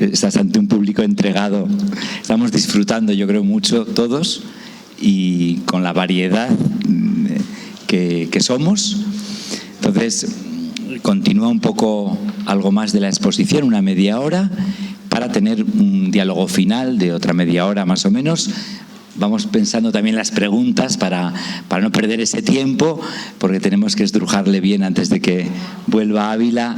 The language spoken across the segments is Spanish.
estás ante un público entregado. Estamos disfrutando, yo creo, mucho todos, y con la variedad que somos. Entonces, continúa un poco algo más de la exposición, una media hora, para tener un diálogo final de otra media hora más o menos. Vamos pensando también las preguntas para no perder ese tiempo, porque tenemos que estrujarle bien antes de que vuelva a Ávila.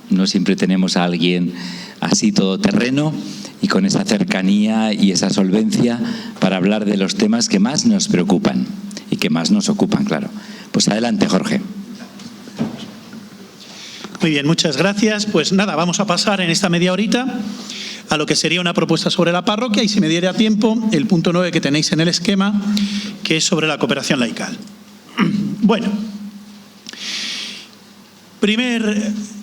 No siempre tenemos a alguien así todoterreno y con esa cercanía y esa solvencia para hablar de los temas que más nos preocupan y que más nos ocupan, claro. Pues adelante, Jorge. Muy bien, muchas gracias. Pues nada, vamos a pasar en esta media horita a lo que sería una propuesta sobre la parroquia, y si me diera tiempo, el punto 9 que tenéis en el esquema, que es sobre la cooperación laical. Bueno,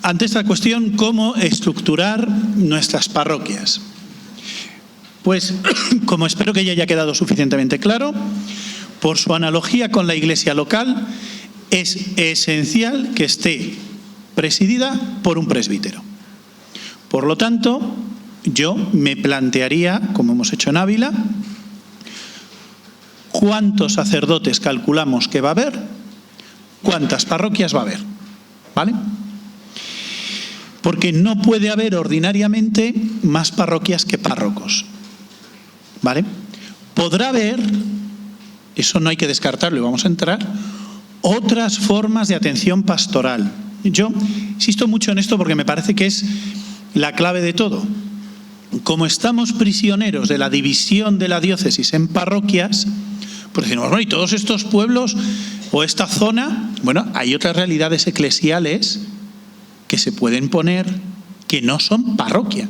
ante esta cuestión, ¿cómo estructurar nuestras parroquias? Pues, como espero que ya haya quedado suficientemente claro, por su analogía con la iglesia local, es esencial que esté presidida por un presbítero. Por lo tanto, yo me plantearía, como hemos hecho en Ávila, cuántos sacerdotes calculamos que va a haber, cuántas parroquias va a haber, ¿vale? Porque no puede haber ordinariamente más parroquias que párrocos, ¿vale? Podrá haber, eso no hay que descartarlo y vamos a entrar, otras formas de atención pastoral. Yo insisto mucho en esto porque me parece que es la clave de todo. Como estamos prisioneros de la división de la diócesis en parroquias, pues decimos, bueno, y todos estos pueblos o esta zona, bueno, hay otras realidades eclesiales que se pueden poner que no son parroquia.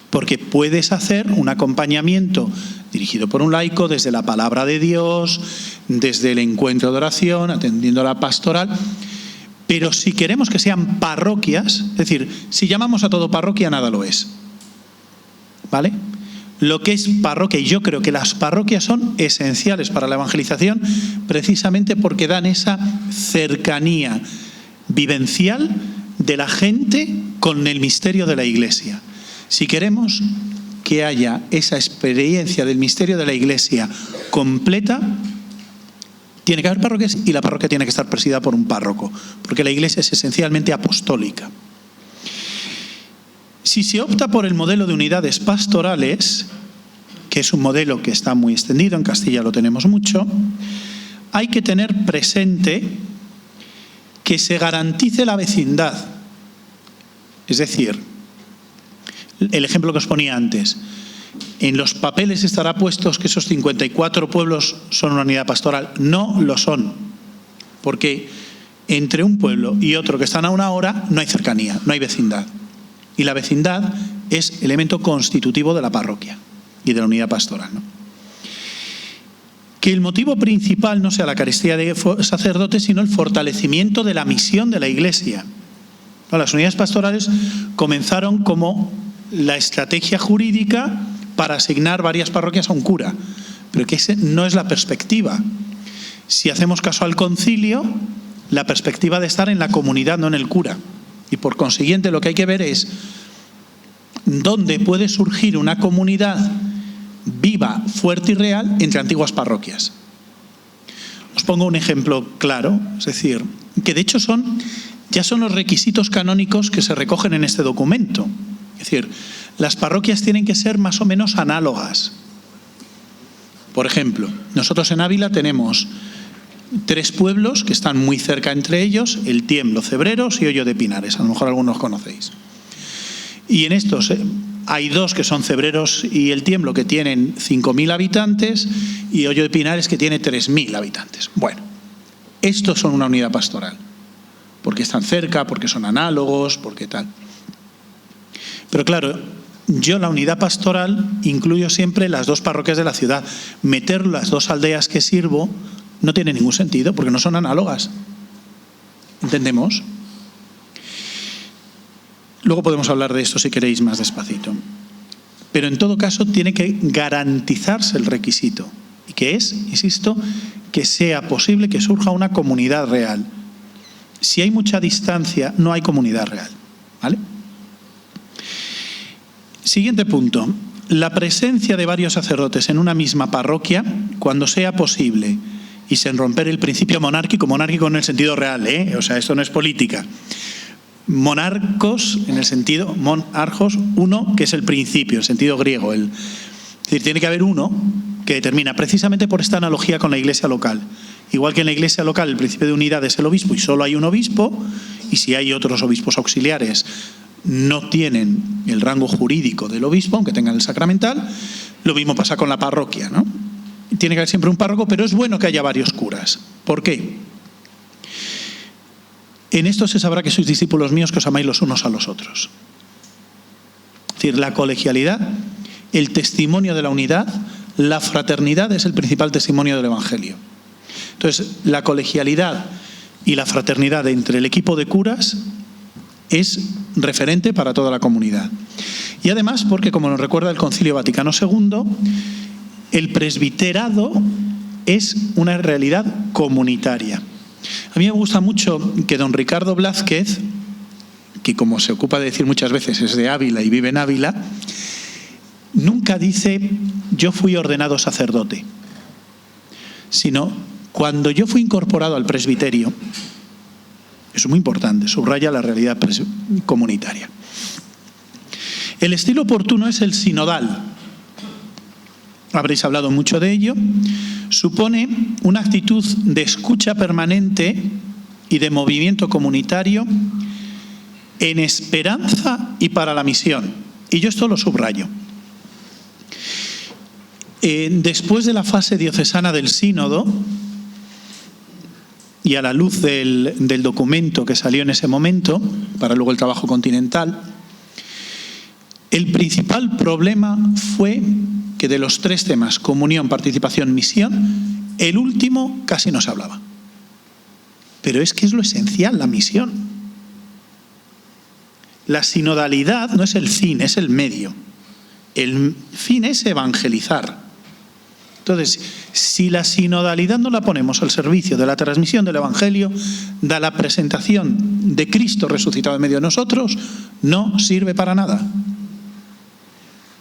Porque puedes hacer un acompañamiento dirigido por un laico desde la palabra de Dios, desde el encuentro de oración, atendiendo a la pastoral. Pero si queremos que sean parroquias, es decir, si llamamos a todo parroquia, nada lo es, ¿vale? Lo que es parroquia, y yo creo que las parroquias son esenciales para la evangelización, precisamente porque dan esa cercanía vivencial de la gente con el misterio de la Iglesia. Si queremos que haya esa experiencia del misterio de la Iglesia completa, tiene que haber parroquias, y la parroquia tiene que estar presidida por un párroco, porque la Iglesia es esencialmente apostólica. Si se opta por el modelo de unidades pastorales, que es un modelo que está muy extendido, en Castilla lo tenemos mucho, hay que tener presente que se garantice la vecindad. Es decir, el ejemplo que os ponía antes, en los papeles estará puestos que esos 54 pueblos son una unidad pastoral. No lo son, porque entre un pueblo y otro que están a una hora no hay cercanía, no hay vecindad. Y la vecindad es elemento constitutivo de la parroquia y de la unidad pastoral, ¿no? Que el motivo principal no sea la carestía de sacerdotes, sino el fortalecimiento de la misión de la Iglesia. Las unidades pastorales comenzaron como la estrategia jurídica para asignar varias parroquias a un cura, pero que esa no es la perspectiva. Si hacemos caso al concilio, la perspectiva de estar en la comunidad, no en el cura. Y por consiguiente lo que hay que ver es dónde puede surgir una comunidad viva, fuerte y real entre antiguas parroquias. Os pongo un ejemplo claro, es decir, que de hecho ya son los requisitos canónicos que se recogen en este documento. Es decir, las parroquias tienen que ser más o menos análogas. Por ejemplo, nosotros en Ávila tenemos 3 pueblos que están muy cerca entre ellos: El Tiemblo, Cebreros y Hoyo de Pinares. A lo mejor algunos conocéis. Y en estos hay 2 que son Cebreros y El Tiemblo, que tienen 5.000 habitantes, y Hoyo de Pinares, que tiene 3.000 habitantes. Bueno, estos son una unidad pastoral, porque están cerca, porque son análogos, porque tal. Pero claro, yo la unidad pastoral incluyo siempre las 2 parroquias de la ciudad. Meter las 2 aldeas que sirvo no tiene ningún sentido, porque no son análogas. ¿Entendemos? Luego podemos hablar de esto si queréis más despacito. Pero en todo caso tiene que garantizarse el requisito, y que es, insisto, que sea posible que surja una comunidad real. Si hay mucha distancia, no hay comunidad real, ¿vale? Siguiente punto. La presencia de varios sacerdotes en una misma parroquia, cuando sea posible, y sin romper el principio monárquico en el sentido real, o sea, esto no es política. Monarcos, en el sentido, monarchos, uno, que es el principio, el sentido griego. Es decir, tiene que haber uno que determina, precisamente por esta analogía con la iglesia local. Igual que en la iglesia local el principio de unidad es el obispo y solo hay un obispo, y si hay otros obispos auxiliares no tienen el rango jurídico del obispo, aunque tengan el sacramental. Lo mismo pasa con la parroquia, ¿no? Tiene que haber siempre un párroco, pero es bueno que haya varios curas. ¿Por qué? En esto se sabrá que sois discípulos míos, que os amáis los unos a los otros. Es decir, la colegialidad, el testimonio de la unidad, la fraternidad es el principal testimonio del Evangelio. Entonces, la colegialidad y la fraternidad entre el equipo de curas es referente para toda la comunidad. Y además, porque como nos recuerda el Concilio Vaticano II, el presbiterado es una realidad comunitaria. A mí me gusta mucho que don Ricardo Blázquez, que como se ocupa de decir muchas veces es de Ávila y vive en Ávila, nunca dice yo fui ordenado sacerdote, sino cuando yo fui incorporado al presbiterio. Es muy importante, subraya la realidad comunitaria. El estilo oportuno es el sinodal. Habréis hablado mucho de ello. Supone una actitud de escucha permanente y de movimiento comunitario en esperanza y para la misión. Y yo esto lo subrayo. Después de la fase diocesana del sínodo, y a la luz del documento que salió en ese momento, para luego el trabajo continental, el principal problema fue que de los tres temas, comunión, participación, misión, el último casi no se hablaba. Pero es que es lo esencial, la misión. La sinodalidad no es el fin, es el medio. El fin es evangelizar. Entonces, si la sinodalidad no la ponemos al servicio de la transmisión del Evangelio, de la presentación de Cristo resucitado en medio de nosotros, no sirve para nada.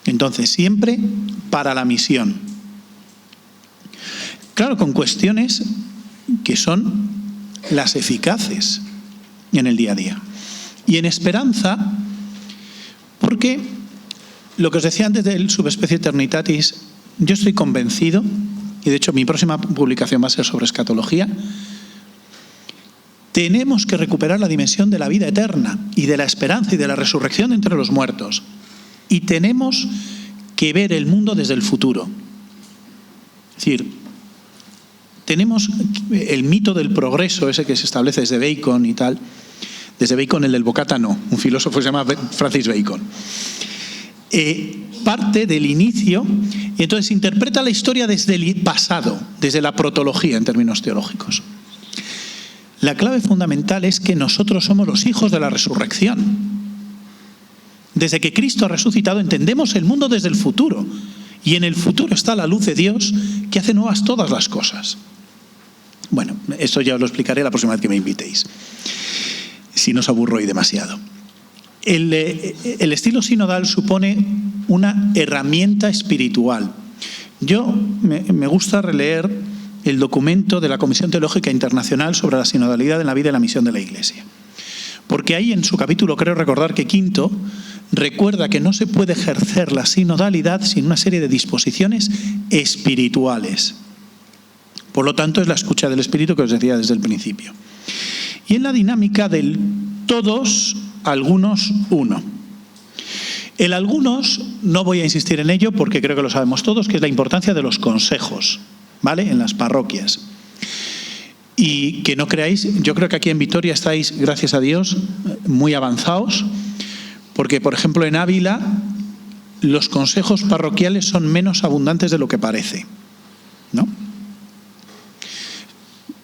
Entonces, siempre para la misión. Claro, con cuestiones que son las eficaces en el día a día. Y en esperanza, porque lo que os decía antes del subespecie Eternitatis, yo estoy convencido, y de hecho mi próxima publicación va a ser sobre escatología, tenemos que recuperar la dimensión de la vida eterna y de la esperanza y de la resurrección entre los muertos. Y tenemos que ver el mundo desde el futuro. Es decir, tenemos el mito del progreso, ese que se establece desde Bacon y tal. Desde Bacon, el del Bocata no, un filósofo que se llama Francis Bacon. Parte del inicio, y entonces interpreta la historia desde el pasado, desde la protología en términos teológicos. La clave fundamental es que nosotros somos los hijos de la resurrección. Desde que Cristo ha resucitado entendemos el mundo desde el futuro, y en el futuro está la luz de Dios que hace nuevas todas las cosas. Bueno, esto ya os lo explicaré la próxima vez que me invitéis, si no os aburro hoy demasiado. El estilo sinodal supone una herramienta espiritual. Yo me gusta releer el documento de la Comisión Teológica Internacional sobre la sinodalidad en la vida y la misión de la Iglesia. Porque ahí en su capítulo, creo recordar que 5, recuerda que no se puede ejercer la sinodalidad sin una serie de disposiciones espirituales. Por lo tanto, es la escucha del Espíritu que os decía desde el principio. Y en la dinámica del todos, algunos, uno. El algunos, no voy a insistir en ello porque creo que lo sabemos todos, que es la importancia de los consejos, ¿vale? En las parroquias. Y que no creáis, yo creo que aquí en Vitoria estáis, gracias a Dios, muy avanzados, porque, por ejemplo, en Ávila, los consejos parroquiales son menos abundantes de lo que parece, ¿no?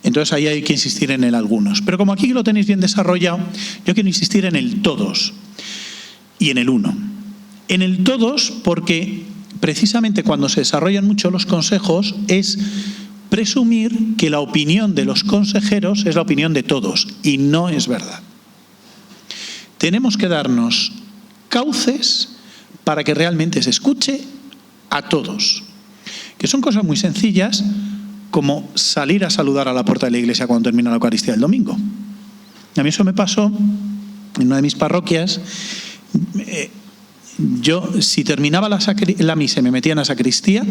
Entonces ahí hay que insistir en el algunos. Pero como aquí lo tenéis bien desarrollado, yo quiero insistir en el todos y en el uno. En el todos porque precisamente cuando se desarrollan mucho los consejos es presumir que la opinión de los consejeros es la opinión de todos, y no es verdad. Tenemos que darnos cauces para que realmente se escuche a todos. Que son cosas muy sencillas, como salir a saludar a la puerta de la iglesia cuando termina la Eucaristía del domingo. A mí eso me pasó en una de mis parroquias. Yo, si terminaba la misa y me metía en la sacristía,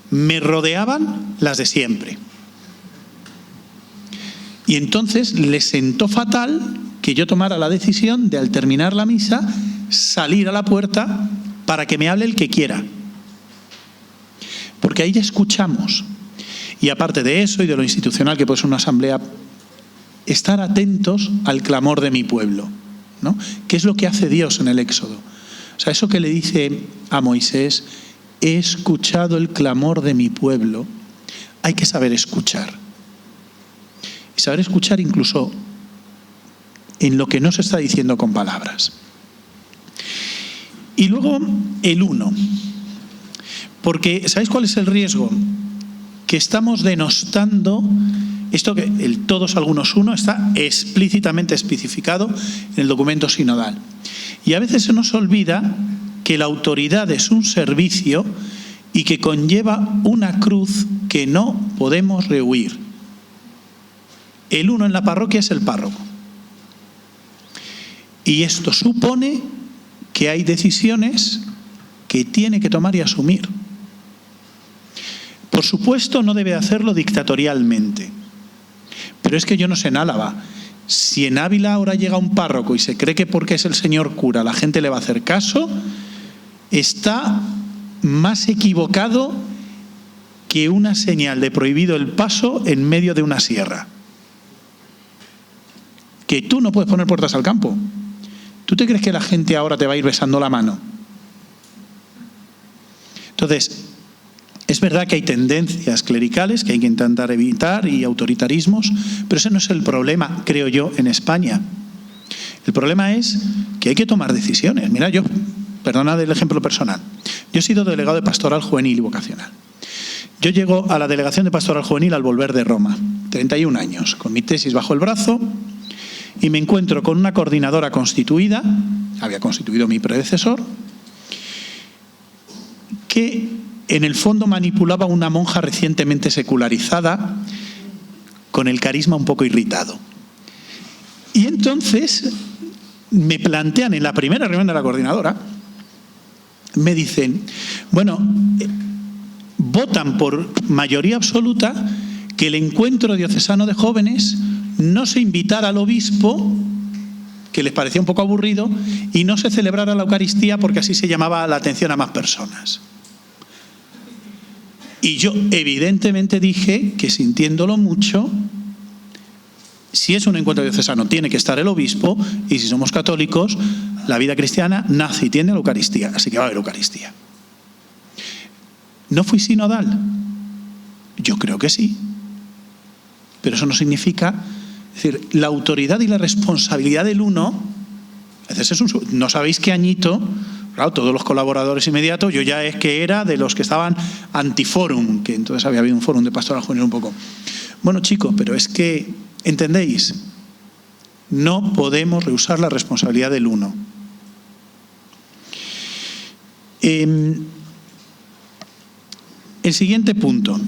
me rodeaban las de siempre. Y entonces les sentó fatal que yo tomara la decisión de, al terminar la misa, salir a la puerta para que me hable el que quiera. Porque ahí ya escuchamos. Y aparte de eso y de lo institucional que puede ser una asamblea, estar atentos al clamor de mi pueblo, ¿no? ¿Qué es lo que hace Dios en el Éxodo? O sea, eso que le dice a Moisés, he escuchado el clamor de mi pueblo, hay que saber escuchar. Y saber escuchar incluso en lo que no se está diciendo con palabras. Y luego el uno. Porque, ¿sabéis cuál es el riesgo? Que estamos denostando esto, que el todos algunos uno está explícitamente especificado en el documento sinodal. Y a veces se nos olvida que la autoridad es un servicio y que conlleva una cruz que no podemos rehuir. El uno en la parroquia es el párroco. Y esto supone que hay decisiones que tiene que tomar y asumir. Por supuesto, no debe hacerlo dictatorialmente. Pero es que yo no sé en Álava. Si en Ávila ahora llega un párroco y se cree que porque es el señor cura la gente le va a hacer caso, está más equivocado que una señal de prohibido el paso en medio de una sierra. Que tú no puedes poner puertas al campo. ¿Tú te crees que la gente ahora te va a ir besando la mano? Entonces, es verdad que hay tendencias clericales que hay que intentar evitar y autoritarismos, pero ese no es el problema, creo yo, en España. El problema es que hay que tomar decisiones. Mira, yo, perdona del ejemplo personal, yo he sido delegado de pastoral juvenil y vocacional. Yo llego a la delegación de pastoral juvenil al volver de Roma, 31 años, con mi tesis bajo el brazo, y me encuentro con una coordinadora constituida, había constituido mi predecesor, que en el fondo manipulaba una monja recientemente secularizada con el carisma un poco irritado. Y entonces me plantean en la primera reunión de la coordinadora, me dicen, bueno, votan por mayoría absoluta que el encuentro diocesano de jóvenes no se invitara al obispo, que les parecía un poco aburrido, y no se celebrara la Eucaristía porque así se llamaba la atención a más personas. Y yo evidentemente dije que, sintiéndolo mucho, si es un encuentro diocesano tiene que estar el obispo, y si somos católicos, la vida cristiana nace y tiene la Eucaristía, así que va a haber Eucaristía. ¿No fui sinodal? Yo creo que sí. Pero eso no significa, es decir, la autoridad y la responsabilidad del uno, a veces no sabéis qué añito. Claro, todos los colaboradores inmediatos, yo ya es que era de los que estaban antifórum, que entonces había habido un fórum de pastoral juvenil un poco. Bueno, chicos, pero es que, ¿entendéis? No podemos rehusar la responsabilidad del uno. El siguiente punto.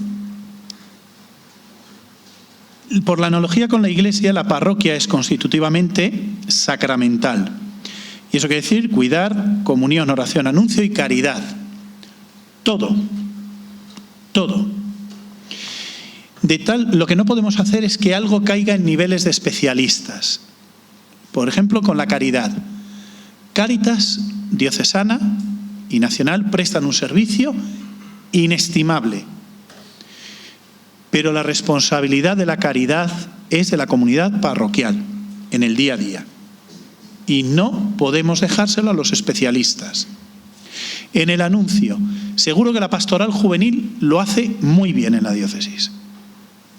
Por la analogía con la Iglesia, la parroquia es constitutivamente sacramental. Y eso quiere decir cuidar, comunión, oración, anuncio y caridad. Todo. Todo. Lo que no podemos hacer es que algo caiga en niveles de especialistas. Por ejemplo, con la caridad. Cáritas diocesana y nacional prestan un servicio inestimable. Pero la responsabilidad de la caridad es de la comunidad parroquial, en el día a día. Y no podemos dejárselo a los especialistas. En el anuncio, seguro que la pastoral juvenil lo hace muy bien en la diócesis,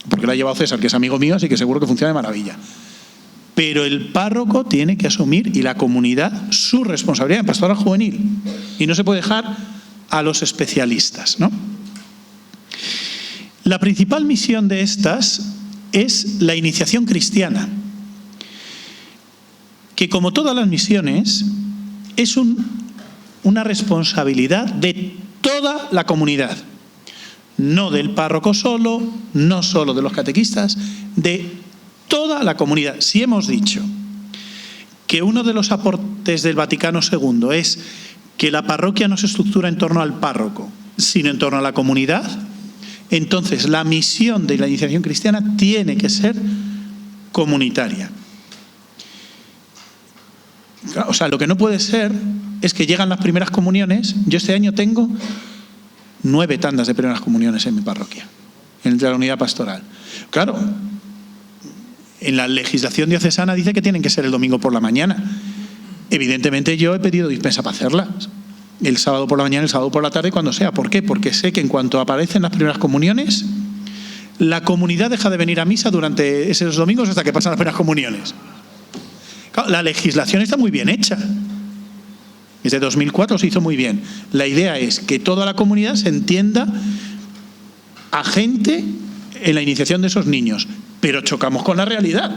porque lo ha llevado César, que es amigo mío, así que seguro que funciona de maravilla. Pero el párroco tiene que asumir, y la comunidad, su responsabilidad en pastoral juvenil. Y no se puede dejar a los especialistas, ¿no? La principal misión de estas es la iniciación cristiana, que, como todas las misiones, es un una responsabilidad de toda la comunidad. No del párroco solo, no solo de los catequistas, de toda la comunidad. Si hemos dicho que uno de los aportes del Vaticano II es que la parroquia no se estructura en torno al párroco, sino en torno a la comunidad, entonces la misión de la iniciación cristiana tiene que ser comunitaria. O sea, lo que no puede ser es que llegan las primeras comuniones. Yo este año tengo 9 tandas de primeras comuniones en mi parroquia, en la unidad pastoral. Claro, en la legislación diocesana dice que tienen que ser el domingo por la mañana. Evidentemente yo he pedido dispensa para hacerlas. El sábado por la mañana, el sábado por la tarde, cuando sea. ¿Por qué? Porque sé que en cuanto aparecen las primeras comuniones, la comunidad deja de venir a misa durante esos domingos hasta que pasan las primeras comuniones. Claro, la legislación está muy bien hecha. Desde 2004 se hizo muy bien. La idea es que toda la comunidad se entienda agente en la iniciación de esos niños, pero chocamos con la realidad.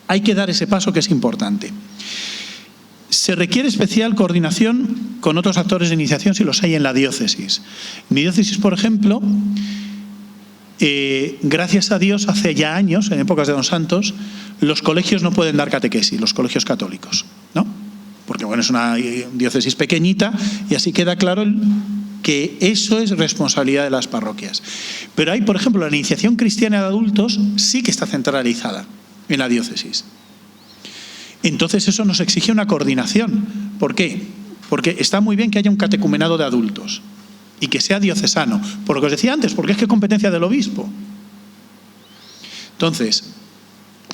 Hay que dar ese paso que es importante. Se requiere especial coordinación con otros actores de iniciación si los hay en la diócesis. En mi diócesis, por ejemplo, gracias a Dios, hace ya años, en épocas de Don Santos, los colegios no pueden dar catequesis, los colegios católicos, ¿no? Porque bueno, es una diócesis pequeñita y así queda claro que eso es responsabilidad de las parroquias. Pero hay, por ejemplo, la iniciación cristiana de adultos sí que está centralizada en la diócesis. Entonces eso nos exige una coordinación. ¿Por qué? Porque está muy bien que haya un catecumenado de adultos y que sea diocesano, por lo que os decía antes, porque es que es competencia del obispo. Entonces,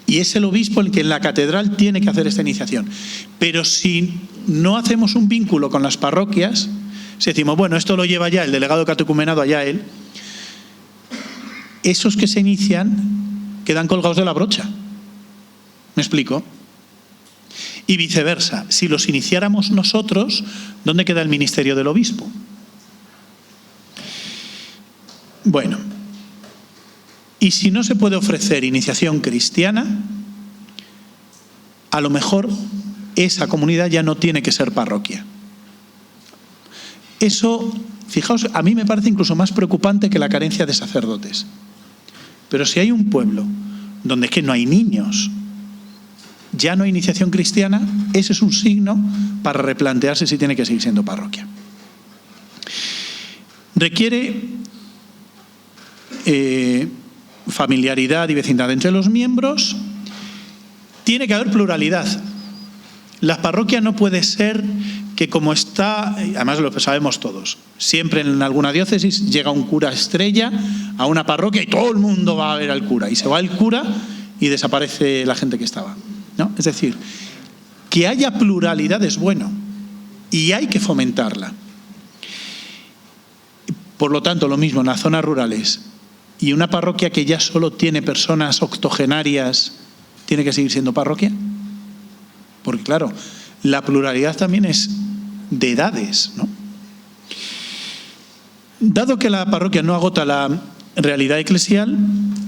y es el obispo el que en la catedral tiene que hacer esta iniciación. Pero si no hacemos un vínculo con las parroquias, si decimos, bueno, esto lo lleva ya el delegado catecumenado, allá él, esos que se inician quedan colgados de la brocha. ¿Me explico? Y viceversa, si los iniciáramos nosotros, ¿dónde queda el ministerio del obispo? Bueno, y si no se puede ofrecer iniciación cristiana, a lo mejor esa comunidad ya no tiene que ser parroquia. Eso, fijaos, a mí me parece incluso más preocupante que la carencia de sacerdotes. Pero si hay un pueblo donde es que no hay niños, ya no hay iniciación cristiana, ese es un signo para replantearse si tiene que seguir siendo parroquia. Requiere familiaridad y vecindad entre los miembros. Tiene que haber pluralidad. La parroquia no puede ser que como está, además lo sabemos todos, siempre en alguna diócesis llega un cura estrella a una parroquia y todo el mundo va a ver al cura, y se va el cura y desaparece la gente que estaba, ¿no? Es decir, que haya pluralidad es bueno y hay que fomentarla. Por lo tanto, lo mismo en las zonas rurales, y una parroquia que ya solo tiene personas octogenarias, ¿tiene que seguir siendo parroquia? Porque claro, la pluralidad también es de edades, ¿no? Dado que la parroquia no agota la realidad eclesial,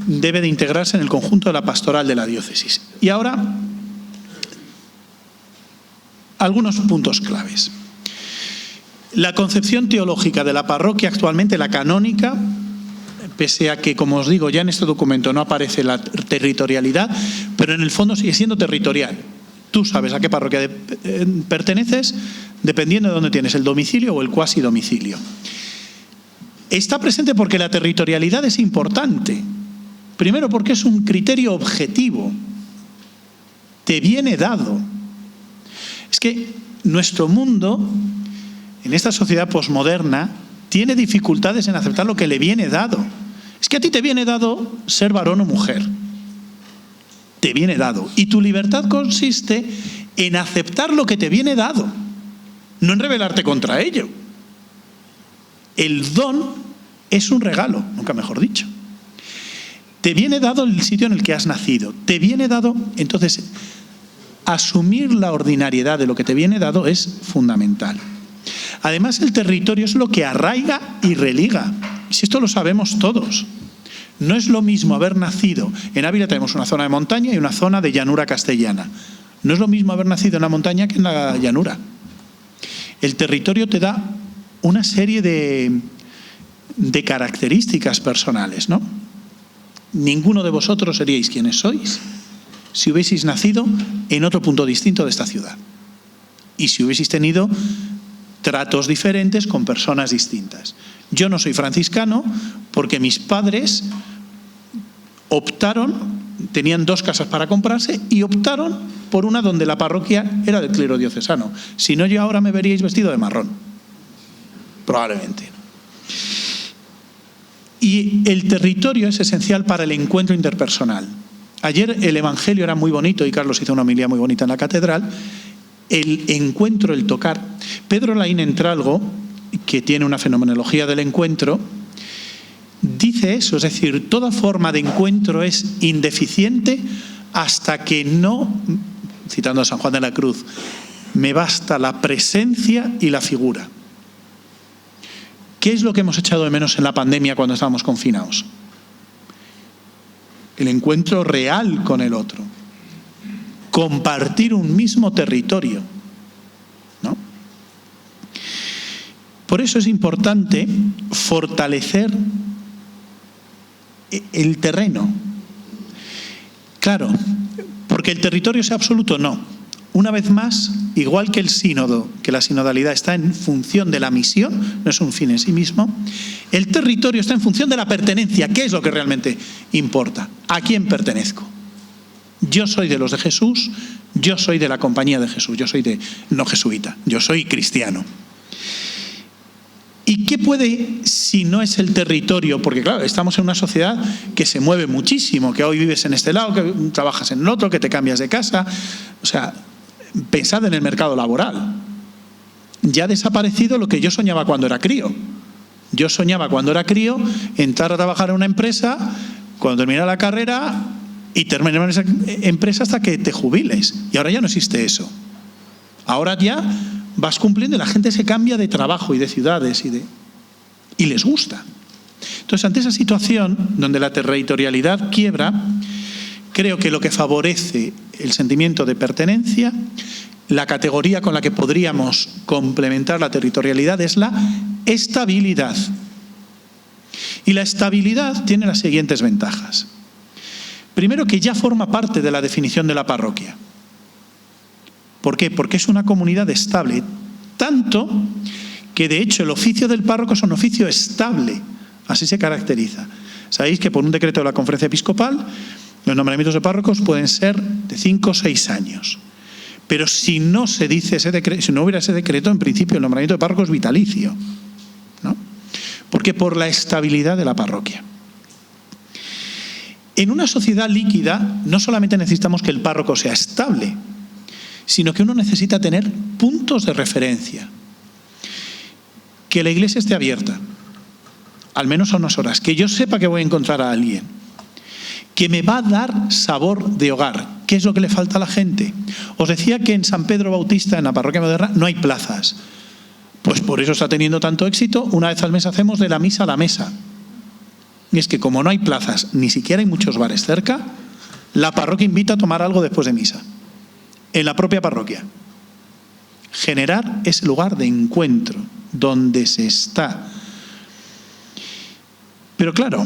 debe de integrarse en el conjunto de la pastoral de la diócesis. Y ahora, algunos puntos claves. La concepción teológica de la parroquia actualmente, la canónica, pese a que, como os digo, ya en este documento no aparece la territorialidad, pero en el fondo sigue siendo territorial. Tú sabes a qué parroquia perteneces dependiendo de dónde tienes el domicilio o el cuasi domicilio. Está presente porque la territorialidad es importante. Primero porque es un criterio objetivo. Te viene dado. Es que nuestro mundo, en esta sociedad posmoderna, tiene dificultades en aceptar lo que le viene dado. Es que a ti te viene dado ser varón o mujer. Te viene dado. Y tu libertad consiste en aceptar lo que te viene dado, no en rebelarte contra ello. El don es un regalo, nunca mejor dicho. Te viene dado el sitio en el que has nacido. Te viene dado, entonces, asumir la ordinariedad de lo que te viene dado es fundamental. Además, el territorio es lo que arraiga y religa. Y si esto lo sabemos todos. No es lo mismo haber nacido. En Ávila tenemos una zona de montaña y una zona de llanura castellana. No es lo mismo haber nacido en la montaña que en la llanura. el territorio te da una serie de características personales, ¿no? Ninguno de vosotros seríais quienes sois si hubieseis nacido en otro punto distinto de esta ciudad y si hubieseis tenido tratos diferentes con personas distintas. Yo no soy franciscano porque mis padres tenían 2 casas para comprarse y optaron por una donde la parroquia era del clero diocesano. Si no, yo ahora me veríais vestido de marrón. Probablemente. Y el territorio es esencial para el encuentro interpersonal. Ayer el Evangelio era muy bonito y Carlos hizo una homilía muy bonita en la catedral. El encuentro, el tocar. Pedro Laín Entralgo, que tiene una fenomenología del encuentro, dice eso, es decir, toda forma de encuentro es indeficiente hasta que no, citando a San Juan de la Cruz, me basta la presencia y la figura. ¿Qué es lo que hemos echado de menos en la pandemia cuando estábamos confinados? El encuentro real con el otro. Compartir un mismo territorio, ¿no? Por eso es importante fortalecer el terreno. Claro, porque el territorio sea absoluto, no. Una vez más, igual que el sínodo, que la sinodalidad está en función de la misión, no es un fin en sí mismo, el territorio está en función de la pertenencia. ¿Qué es lo que realmente importa? ¿A quién pertenezco? Yo soy de los de Jesús, yo soy de la compañía de Jesús, yo soy no jesuita, yo soy cristiano. ¿Y qué puede, si no es el territorio? Porque claro, estamos en una sociedad que se mueve muchísimo, que hoy vives en este lado, que trabajas en el otro, que te cambias de casa. O sea, pensad en el mercado laboral. Ya ha desaparecido lo que yo soñaba cuando era crío. Yo soñaba cuando era crío entrar a trabajar en una empresa, cuando terminara la carrera y terminar en esa empresa hasta que te jubiles. Y ahora ya no existe eso. Ahora ya vas cumpliendo y la gente se cambia de trabajo y de ciudades y les gusta. Entonces, ante esa situación donde la territorialidad quiebra, creo que lo que favorece el sentimiento de pertenencia, la categoría con la que podríamos complementar la territorialidad es la estabilidad. Y la estabilidad tiene las siguientes ventajas. Primero, que ya forma parte de la definición de la parroquia. ¿Por qué? Porque es una comunidad estable, tanto que de hecho el oficio del párroco es un oficio estable, así se caracteriza. Sabéis que por un decreto de la Conferencia Episcopal los nombramientos de párrocos pueden ser de 5 o 6 años, pero si no se dice ese decreto, si no hubiera ese decreto, en principio el nombramiento de párroco es vitalicio, ¿no? Porque por la estabilidad de la parroquia. En una sociedad líquida no solamente necesitamos que el párroco sea estable, sino que uno necesita tener puntos de referencia. Que la iglesia esté abierta, al menos a unas horas, que yo sepa que voy a encontrar a alguien, que me va a dar sabor de hogar. ¿Qué es lo que le falta a la gente? Os decía que en San Pedro Bautista, en la parroquia moderna, no hay plazas. Pues por eso está teniendo tanto éxito. Una vez al mes hacemos de la misa a la mesa. Y es que como no hay plazas, ni siquiera hay muchos bares cerca, la parroquia invita a tomar algo después de misa. En la propia parroquia. Generar ese lugar de encuentro donde se está. Pero claro,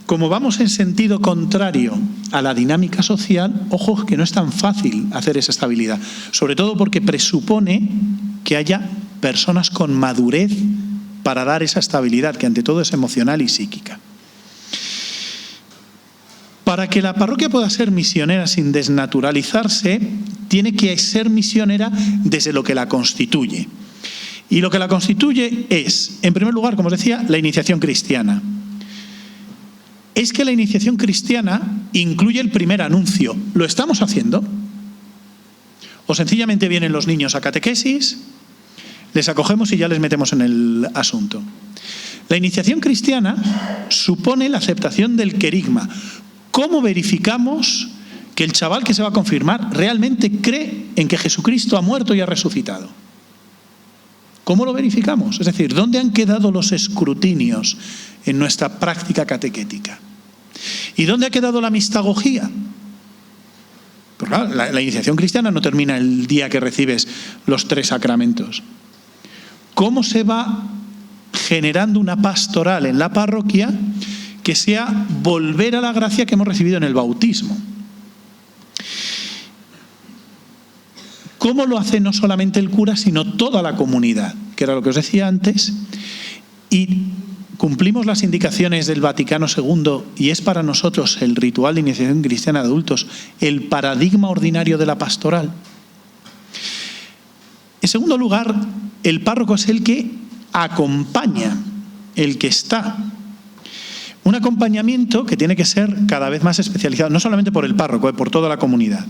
como vamos en sentido contrario a la dinámica social, ojo que no es tan fácil hacer esa estabilidad. Sobre todo porque presupone que haya personas con madurez para dar esa estabilidad, que ante todo es emocional y psíquica. Para que la parroquia pueda ser misionera sin desnaturalizarse, tiene que ser misionera desde lo que la constituye. Y lo que la constituye es, en primer lugar, como os decía, la iniciación cristiana. Es que la iniciación cristiana incluye el primer anuncio. ¿Lo estamos haciendo? O sencillamente vienen los niños a catequesis, les acogemos y ya les metemos en el asunto. La iniciación cristiana supone la aceptación del querigma. ¿Cómo verificamos que el chaval que se va a confirmar realmente cree en que Jesucristo ha muerto y ha resucitado? ¿Cómo lo verificamos? Es decir, ¿dónde han quedado los escrutinios en nuestra práctica catequética? ¿Y dónde ha quedado la mistagogía? Pues claro, la iniciación cristiana no termina el día que recibes los 3 sacramentos. cómo se va generando una pastoral en la parroquia que sea volver a la gracia que hemos recibido en el bautismo. ¿Cómo lo hace no solamente el cura, sino toda la comunidad? Que era lo que os decía antes. Y cumplimos las indicaciones del Vaticano II y es para nosotros el ritual de iniciación cristiana de adultos el paradigma ordinario de la pastoral. En segundo lugar, el párroco es el que acompaña, el que está. Un acompañamiento que tiene que ser cada vez más especializado, no solamente por el párroco, por toda la comunidad.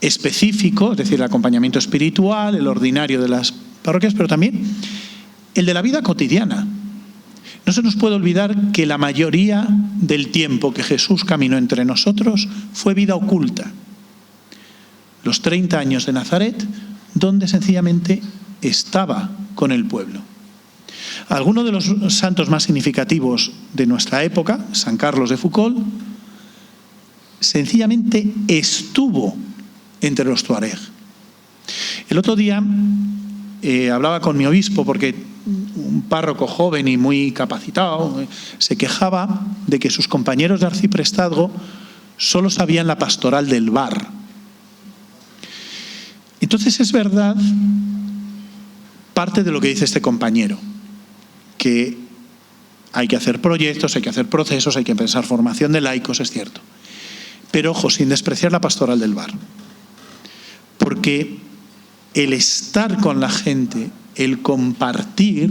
Específico, es decir, el acompañamiento espiritual, el ordinario de las parroquias, pero también el de la vida cotidiana. No se nos puede olvidar que la mayoría del tiempo que Jesús caminó entre nosotros fue vida oculta. Los 30 años de Nazaret, donde sencillamente estaba con el pueblo. Algunos de los santos más significativos de nuestra época, San Carlos de Foucauld, sencillamente estuvo entre los tuareg. El otro día hablaba con mi obispo porque un párroco joven y muy capacitado se quejaba de que sus compañeros de arciprestazgo solo sabían la pastoral del bar. Entonces es verdad parte de lo que dice este compañero, que hay que hacer proyectos, hay que hacer procesos, hay que pensar formación de laicos, es cierto. Pero ojo, sin despreciar la pastoral del bar. Porque el estar con la gente, el compartir,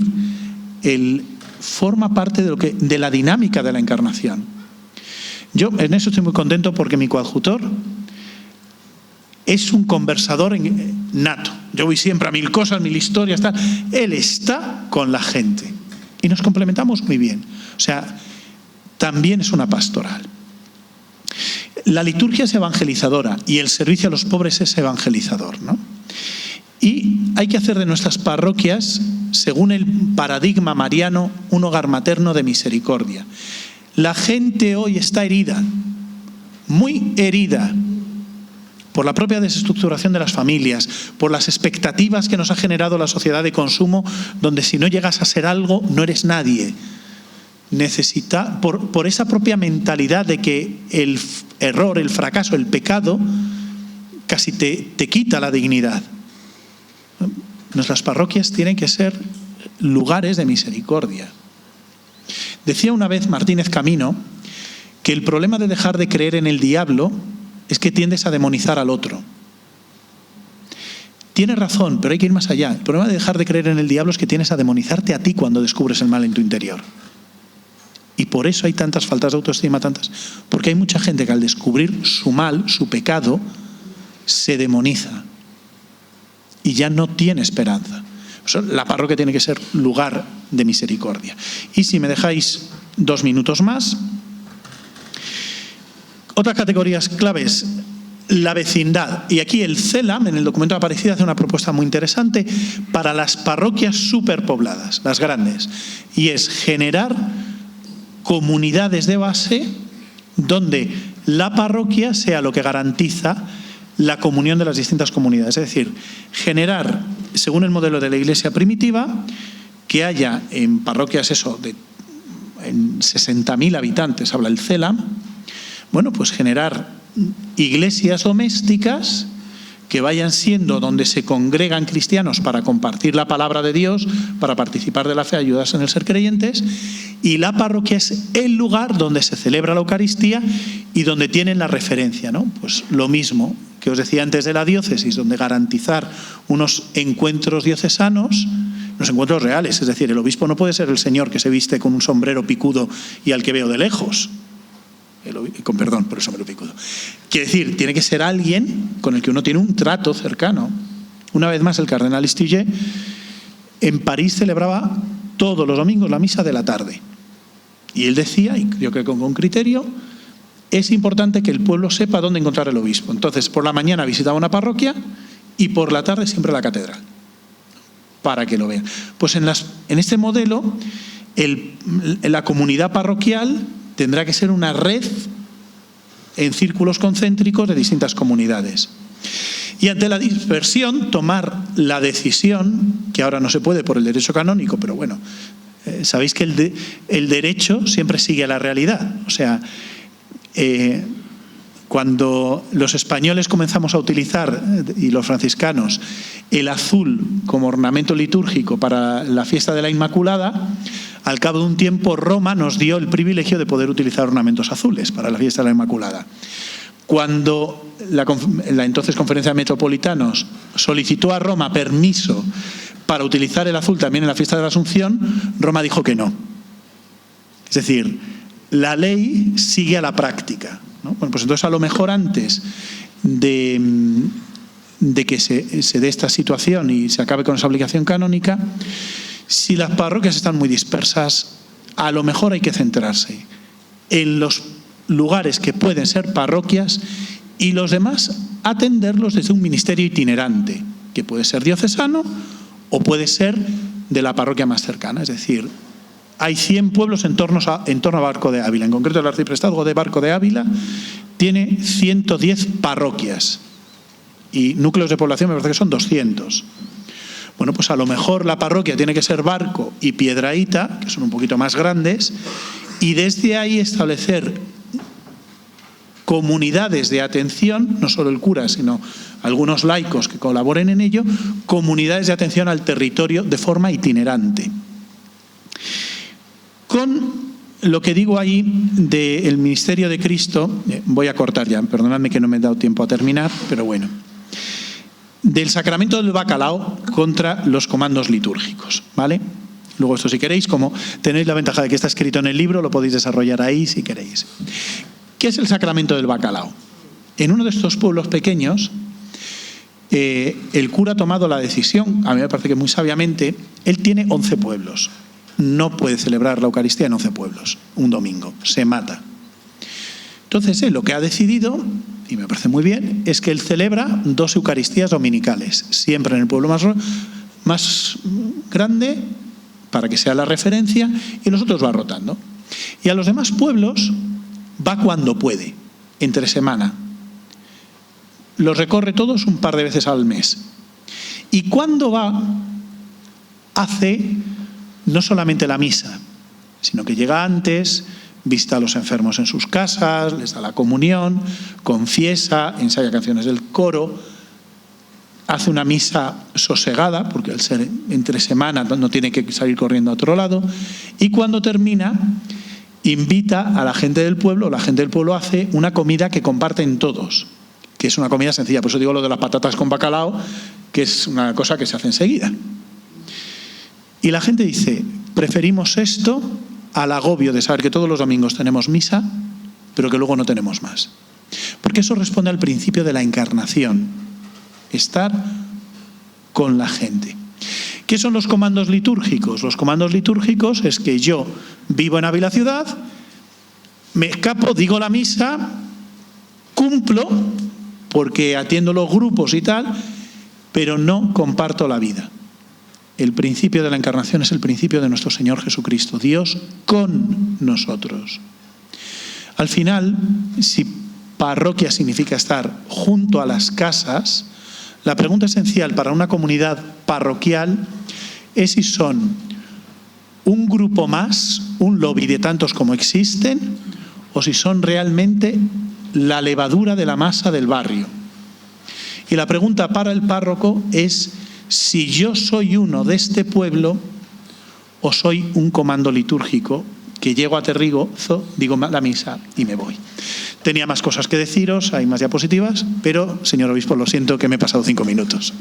forma parte de la dinámica de la encarnación. Yo en eso estoy muy contento porque mi coadjutor es un conversador nato. Yo voy siempre a 1000 cosas, 1000 historias, tal. Él está con la gente y nos complementamos muy bien. O sea, también es una pastoral. La liturgia es evangelizadora y el servicio a los pobres es evangelizador, ¿no? Y hay que hacer de nuestras parroquias, según el paradigma mariano, un hogar materno de misericordia. La gente hoy está herida, muy herida, por la propia desestructuración de las familias, por las expectativas que nos ha generado la sociedad de consumo, donde si no llegas a ser algo, no eres nadie. Por esa propia mentalidad de que el error, el fracaso, el pecado, casi te quita la dignidad. Nuestras parroquias tienen que ser lugares de misericordia. Decía una vez Martínez Camino que el problema de dejar de creer en el diablo es que tiendes a demonizar al otro. Tiene razón, pero hay que ir más allá. El problema de dejar de creer en el diablo es que tiendes a demonizarte a ti cuando descubres el mal en tu interior. Y por eso hay tantas faltas de autoestima, porque hay mucha gente que al descubrir su mal, su pecado, se demoniza y ya no tiene esperanza. La parroquia tiene que ser lugar de misericordia. Y si me dejáis 2 minutos más, otras categorías claves, la vecindad. Y aquí el CELAM, en el documento de Aparecida, hace una propuesta muy interesante para las parroquias superpobladas, las grandes, y es generar comunidades de base donde la parroquia sea lo que garantiza la comunión de las distintas comunidades. Es decir, generar, según el modelo de la Iglesia primitiva, que haya en parroquias en 60.000 habitantes, habla el CELAM, bueno, pues generar iglesias domésticas que vayan siendo donde se congregan cristianos para compartir la palabra de Dios, para participar de la fe, ayudarse en el ser creyentes, y la parroquia es el lugar donde se celebra la Eucaristía y donde tienen la referencia, ¿no? Pues lo mismo que os decía antes de la diócesis, donde garantizar unos encuentros diocesanos, unos encuentros reales, es decir, el obispo no puede ser el señor que se viste con un sombrero picudo y al que veo de lejos. Con perdón por el sombrero picudo. Quiere decir, tiene que ser alguien con el que uno tiene un trato cercano. Una vez más, el cardenal Istillet en París celebraba todos los domingos la misa de la tarde. Y él decía, y yo creo que con criterio, es importante que el pueblo sepa dónde encontrar el obispo. Entonces, por la mañana visitaba una parroquia y por la tarde siempre la catedral, para que lo vean. Pues en este modelo, la comunidad parroquial tendrá que ser una red en círculos concéntricos de distintas comunidades. Y ante la dispersión, tomar la decisión, que ahora no se puede por el derecho canónico, pero bueno, sabéis que el derecho siempre sigue a la realidad. O sea, cuando los españoles comenzamos a utilizar, y los franciscanos, el azul como ornamento litúrgico para la fiesta de la Inmaculada, al cabo de un tiempo Roma nos dio el privilegio de poder utilizar ornamentos azules para la fiesta de la Inmaculada. Cuando la entonces Conferencia de Metropolitanos solicitó a Roma permiso para utilizar el azul también en la fiesta de la Asunción, Roma dijo que no. Es decir, la ley sigue a la práctica, ¿no? Bueno, pues entonces a lo mejor antes de que se dé esta situación y se acabe con esa obligación canónica, si las parroquias están muy dispersas, a lo mejor hay que centrarse en los lugares que pueden ser parroquias y los demás atenderlos desde un ministerio itinerante, que puede ser diocesano o puede ser de la parroquia más cercana. Es decir, hay 100 pueblos en torno a Barco de Ávila. En concreto, el arciprestazgo de Barco de Ávila tiene 110 parroquias y núcleos de población me parece que son 200. Bueno, pues a lo mejor la parroquia tiene que ser Barco y Piedrahíta, que son un poquito más grandes, y desde ahí establecer comunidades de atención, no solo el cura, sino algunos laicos que colaboren en ello, comunidades de atención al territorio de forma itinerante. Con lo que digo ahí del ministerio de Cristo, voy a cortar ya, perdonadme que no me he dado tiempo a terminar, pero bueno, del sacramento del bacalao contra los comandos litúrgicos, ¿vale? Luego esto, si queréis, como tenéis la ventaja de que está escrito en el libro, lo podéis desarrollar ahí si queréis. ¿Qué es el sacramento del bacalao? En uno de estos pueblos pequeños, el cura ha tomado la decisión, a mí me parece que muy sabiamente, él tiene 11 pueblos. No puede celebrar la Eucaristía en 11 pueblos, un domingo, se mata. Entonces él lo que ha decidido, y me parece muy bien, es que él celebra 2 Eucaristías dominicales, siempre en el pueblo más grande, para que sea la referencia, y los otros va rotando. Y a los demás pueblos va cuando puede, entre semana. Los recorre todos un par de veces al mes. Y cuando va, hace no solamente la misa, sino que llega antes, visita a los enfermos en sus casas, les da la comunión, confiesa, ensaya canciones del coro, hace una misa sosegada, porque al ser entre semana no tiene que salir corriendo a otro lado, y cuando termina, invita a la gente del pueblo, la gente del pueblo hace una comida que comparten todos, que es una comida sencilla. Por eso digo lo de las patatas con bacalao, que es una cosa que se hace enseguida. Y la gente dice, preferimos esto al agobio de saber que todos los domingos tenemos misa, pero que luego no tenemos más. Porque eso responde al principio de la encarnación, estar con la gente. ¿Qué son los comandos litúrgicos? Los comandos litúrgicos es que yo vivo en Ávila ciudad, me escapo, digo la misa, cumplo, porque atiendo los grupos y tal, pero no comparto la vida. El principio de la encarnación es el principio de nuestro Señor Jesucristo, Dios con nosotros. Al final, si parroquia significa estar junto a las casas, la pregunta esencial para una comunidad parroquial es si son un grupo más, un lobby de tantos como existen, o si son realmente la levadura de la masa del barrio. Y la pregunta para el párroco es si yo soy uno de este pueblo o soy un comando litúrgico que llego a Terrigozo, digo la misa y me voy. Tenía más cosas que deciros, hay más diapositivas, pero, señor obispo, lo siento que me he pasado 5 minutos.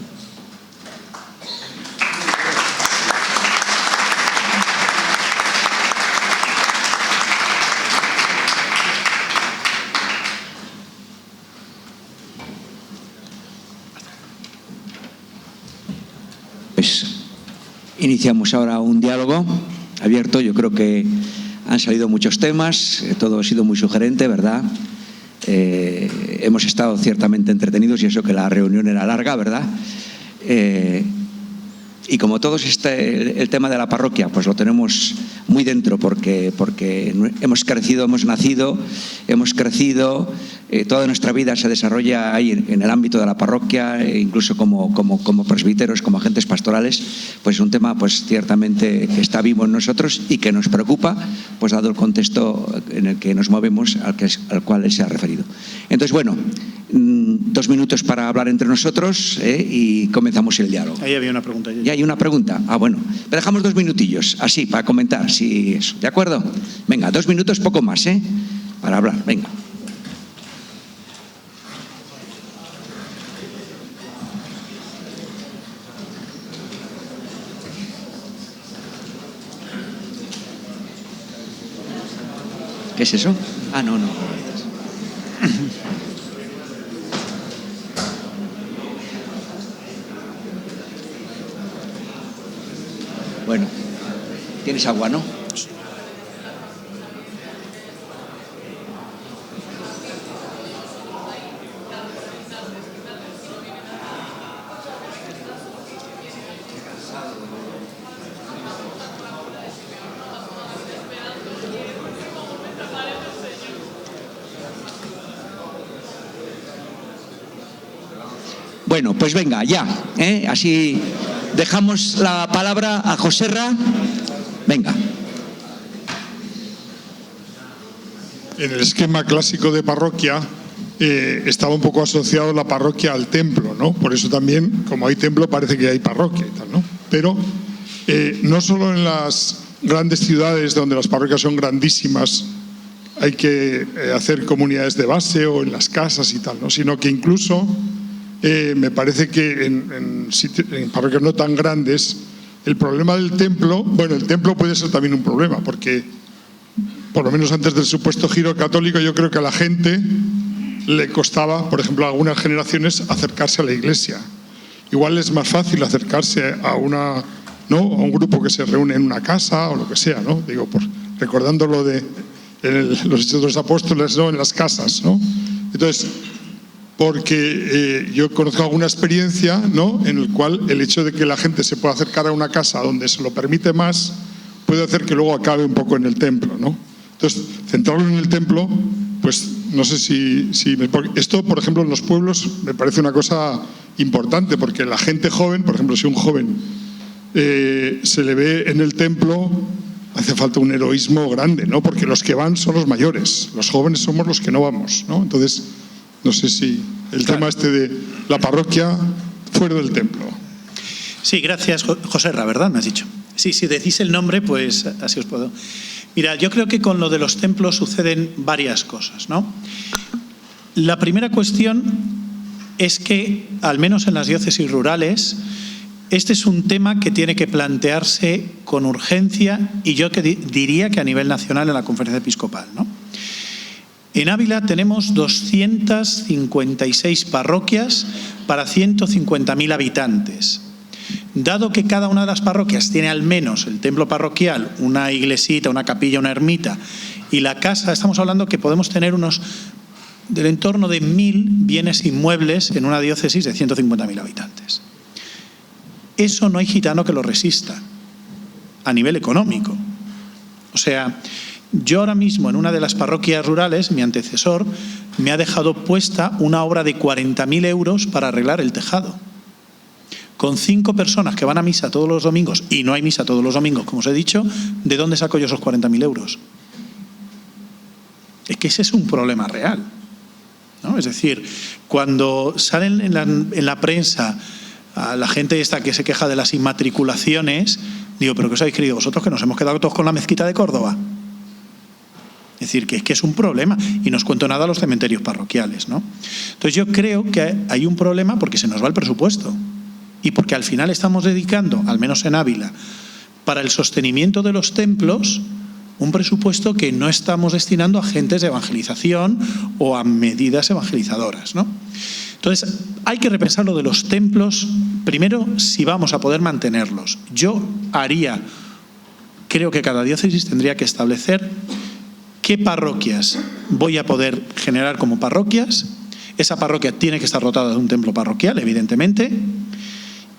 Pues iniciamos ahora un diálogo abierto. Yo creo que han salido muchos temas, todo ha sido muy sugerente, ¿verdad? Hemos estado ciertamente entretenidos y eso que la reunión era larga, ¿verdad? Y como todos el tema de la parroquia, pues lo tenemos muy dentro porque hemos crecido, hemos nacido, hemos crecido, Toda nuestra vida se desarrolla ahí en el ámbito de la parroquia, incluso como presbíteros, como agentes pastorales, pues es un tema pues ciertamente que está vivo en nosotros y que nos preocupa, pues dado el contexto en el que nos movemos, al cual él se ha referido. Entonces, bueno, 2 minutos para hablar entre nosotros y comenzamos el diálogo. Ahí había una pregunta. ¿Ya hay una pregunta? Ah, bueno. Pero dejamos 2 minutillos, así, para comentar. Si eso. ¿De acuerdo? Venga, 2 minutos, poco más, para hablar. Venga. ¿Qué es eso? Ah, no. Bueno, ¿tienes agua, no? Bueno, pues venga, ya, así dejamos la palabra a Joserra. Venga. En el esquema clásico de parroquia estaba un poco asociado la parroquia al templo, ¿no? Por eso también, como hay templo, parece que hay parroquia y tal, ¿no? Pero no solo en las grandes ciudades donde las parroquias son grandísimas hay que hacer comunidades de base o en las casas y tal, ¿no? Sino que incluso me parece que en parroquias no tan grandes el problema del templo, bueno, el templo puede ser también un problema, porque por lo menos antes del supuesto giro católico yo creo que a la gente le costaba, por ejemplo, a algunas generaciones acercarse a la iglesia. Igual es más fácil acercarse a un grupo que se reúne en una casa o lo que sea, ¿no? Digo, recordando lo de los Hechos de los Apóstoles, ¿no? En las casas, ¿no? Entonces, porque yo conozco alguna experiencia, ¿no? En el cual el hecho de que la gente se pueda acercar a una casa donde se lo permite más puede hacer que luego acabe un poco en el templo, ¿no? Entonces, centrarlo en el templo, pues no sé si esto, por ejemplo, en los pueblos me parece una cosa importante, porque la gente joven, por ejemplo, si un joven se le ve en el templo, hace falta un heroísmo grande, ¿no? Porque los que van son los mayores, los jóvenes somos los que no vamos, ¿no? Entonces, no sé si el tema de la parroquia fuera del templo. Sí, gracias, Joserra, ¿verdad? Me has dicho. Sí, si decís el nombre, pues así os puedo. Mira, yo creo que con lo de los templos suceden varias cosas, ¿no? La primera cuestión es que, al menos en las diócesis rurales, este es un tema que tiene que plantearse con urgencia y yo diría que a nivel nacional en la Conferencia Episcopal, ¿no? En Ávila tenemos 256 parroquias para 150.000 habitantes. Dado que cada una de las parroquias tiene al menos el templo parroquial, una iglesita, una capilla, una ermita, y la casa, estamos hablando que podemos tener del entorno de 1.000 bienes inmuebles en una diócesis de 150.000 habitantes. Eso no hay gitano que lo resista a nivel económico. O sea, yo ahora mismo en una de las parroquias rurales, mi antecesor me ha dejado puesta una obra de 40.000 euros para arreglar el tejado. Con 5 personas que van a misa todos los domingos, y no hay misa todos los domingos, como os he dicho, ¿de dónde saco yo esos 40.000 euros? Es que ese es un problema real, ¿no? Es decir, cuando salen en la prensa a la gente esta que se queja de las inmatriculaciones, digo, ¿pero qué os habéis creído vosotros, que nos hemos quedado todos con la mezquita de Córdoba? Es decir, que es un problema, y no os cuento nada a los cementerios parroquiales, ¿no? Entonces yo creo que hay un problema porque se nos va el presupuesto y porque al final estamos dedicando, al menos en Ávila, para el sostenimiento de los templos, un presupuesto que no estamos destinando a agentes de evangelización o a medidas evangelizadoras, ¿no? Entonces, hay que repensar lo de los templos, primero, si vamos a poder mantenerlos. Creo que cada diócesis tendría que establecer qué parroquias voy a poder generar como parroquias. Esa parroquia tiene que estar dotada de un templo parroquial, evidentemente,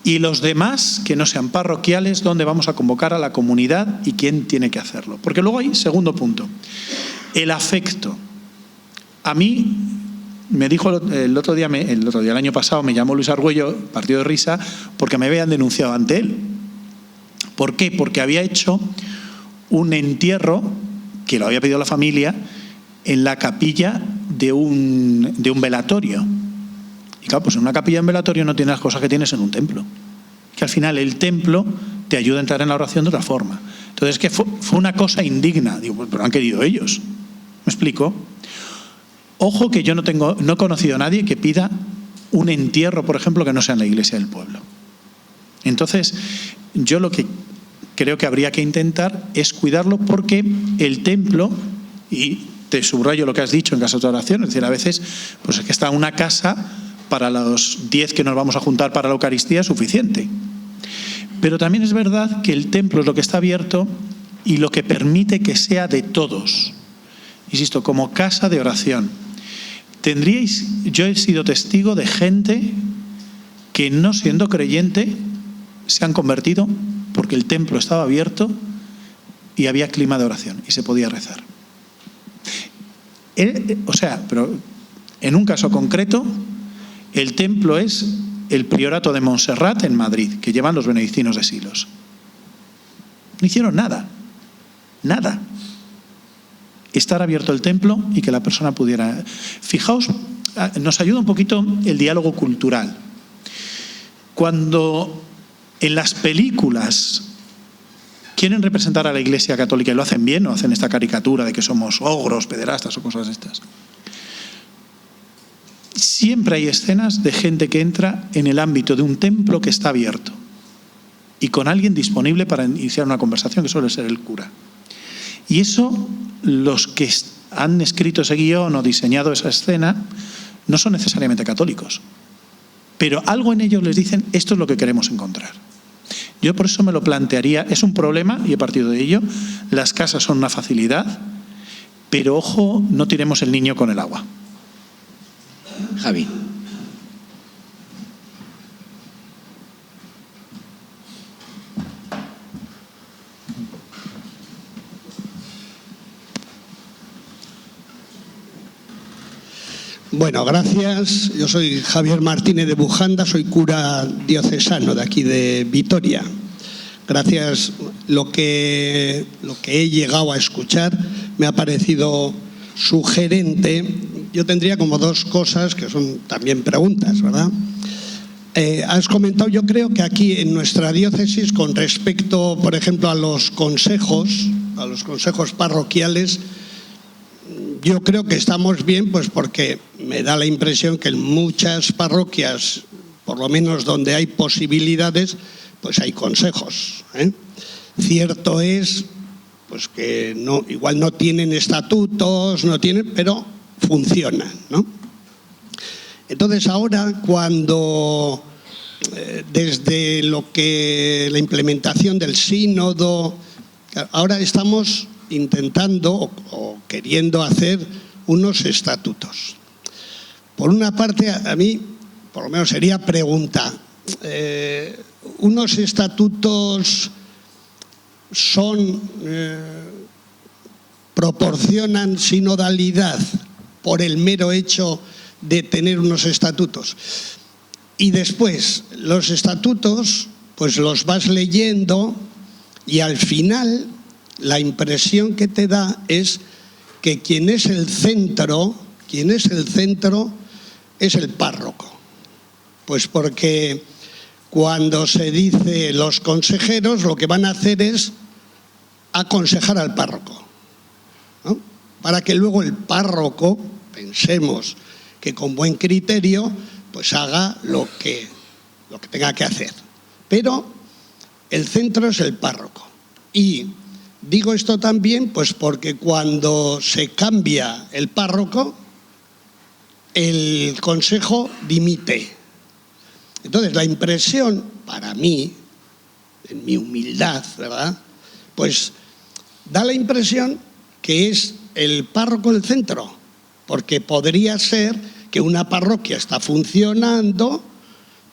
y los demás que no sean parroquiales, ¿dónde vamos a convocar a la comunidad y quién tiene que hacerlo? Porque luego hay, segundo punto, el afecto. A mí, me dijo el año pasado, me llamó Luis Argüello, partido de risa, porque me habían denunciado ante él. ¿Por qué? Porque había hecho un entierro, que lo había pedido la familia, en la capilla de un velatorio. Y claro, pues en una capilla, en velatorio, no tienes las cosas que tienes en un templo. Que al final el templo te ayuda a entrar en la oración de otra forma. Entonces, que fue una cosa indigna. Digo, pues, pero han querido ellos. ¿Me explico? Ojo que yo no he conocido a nadie que pida un entierro, por ejemplo, que no sea en la iglesia del pueblo. Entonces, yo lo que creo que habría que intentar es cuidarlo, porque el templo, y te subrayo lo que has dicho en caso de oración, es decir, a veces pues es que está una casa para los 10 que nos vamos a juntar para la Eucaristía es suficiente. Pero también es verdad que el templo es lo que está abierto y lo que permite que sea de todos. Insisto, como casa de oración. Yo he sido testigo de gente que, no siendo creyente, se han convertido porque el templo estaba abierto y había clima de oración y se podía rezar. Pero en un caso concreto, el templo es el priorato de Montserrat en Madrid, que llevan los benedictinos de Silos. No hicieron nada. Nada. Estar abierto el templo y que la persona pudiera... Fijaos, nos ayuda un poquito el diálogo cultural. Cuando en las películas quieren representar a la Iglesia Católica y lo hacen bien, o hacen esta caricatura de que somos ogros, pederastas o cosas de estas, siempre hay escenas de gente que entra en el ámbito de un templo que está abierto y con alguien disponible para iniciar una conversación, que suele ser el cura. Y eso, los que han escrito ese guión o diseñado esa escena, no son necesariamente católicos. Pero algo en ellos les dicen, esto es lo que queremos encontrar. Yo por eso me lo plantearía, es un problema y he partido de ello. Las casas son una facilidad, pero ojo, no tiremos el niño con el agua. Javi. Bueno, gracias. Yo soy Javier Martínez de Bujanda, soy cura diocesano de aquí de Vitoria. Gracias. Lo que he llegado a escuchar me ha parecido sugerente. Yo tendría como dos cosas que son también preguntas, ¿verdad? Has comentado, yo creo que aquí en nuestra diócesis, con respecto, por ejemplo, a los consejos parroquiales, yo creo que estamos bien, pues porque me da la impresión que en muchas parroquias, por lo menos donde hay posibilidades, pues hay consejos, ¿eh? Cierto es pues que igual no tienen estatutos, pero funcionan, ¿no? Entonces ahora, cuando desde la implementación del sínodo, ahora estamos intentando o queriendo hacer unos estatutos. Por una parte, a mí, por lo menos sería pregunta, ¿unos estatutos proporcionan sinodalidad por el mero hecho de tener unos estatutos? Y después, los estatutos, pues los vas leyendo y al final la impresión que te da es que quien es el centro es el párroco. Pues porque cuando se dice los consejeros, lo que van a hacer es aconsejar al párroco, ¿no? Para que luego el párroco, pensemos que con buen criterio, pues haga lo que tenga que hacer. Pero el centro es el párroco. Y digo esto también pues porque cuando se cambia el párroco, el consejo dimite. Entonces la impresión, para mí, en mi humildad, ¿verdad?, pues da la impresión que es el párroco el centro, porque podría ser que una parroquia está funcionando,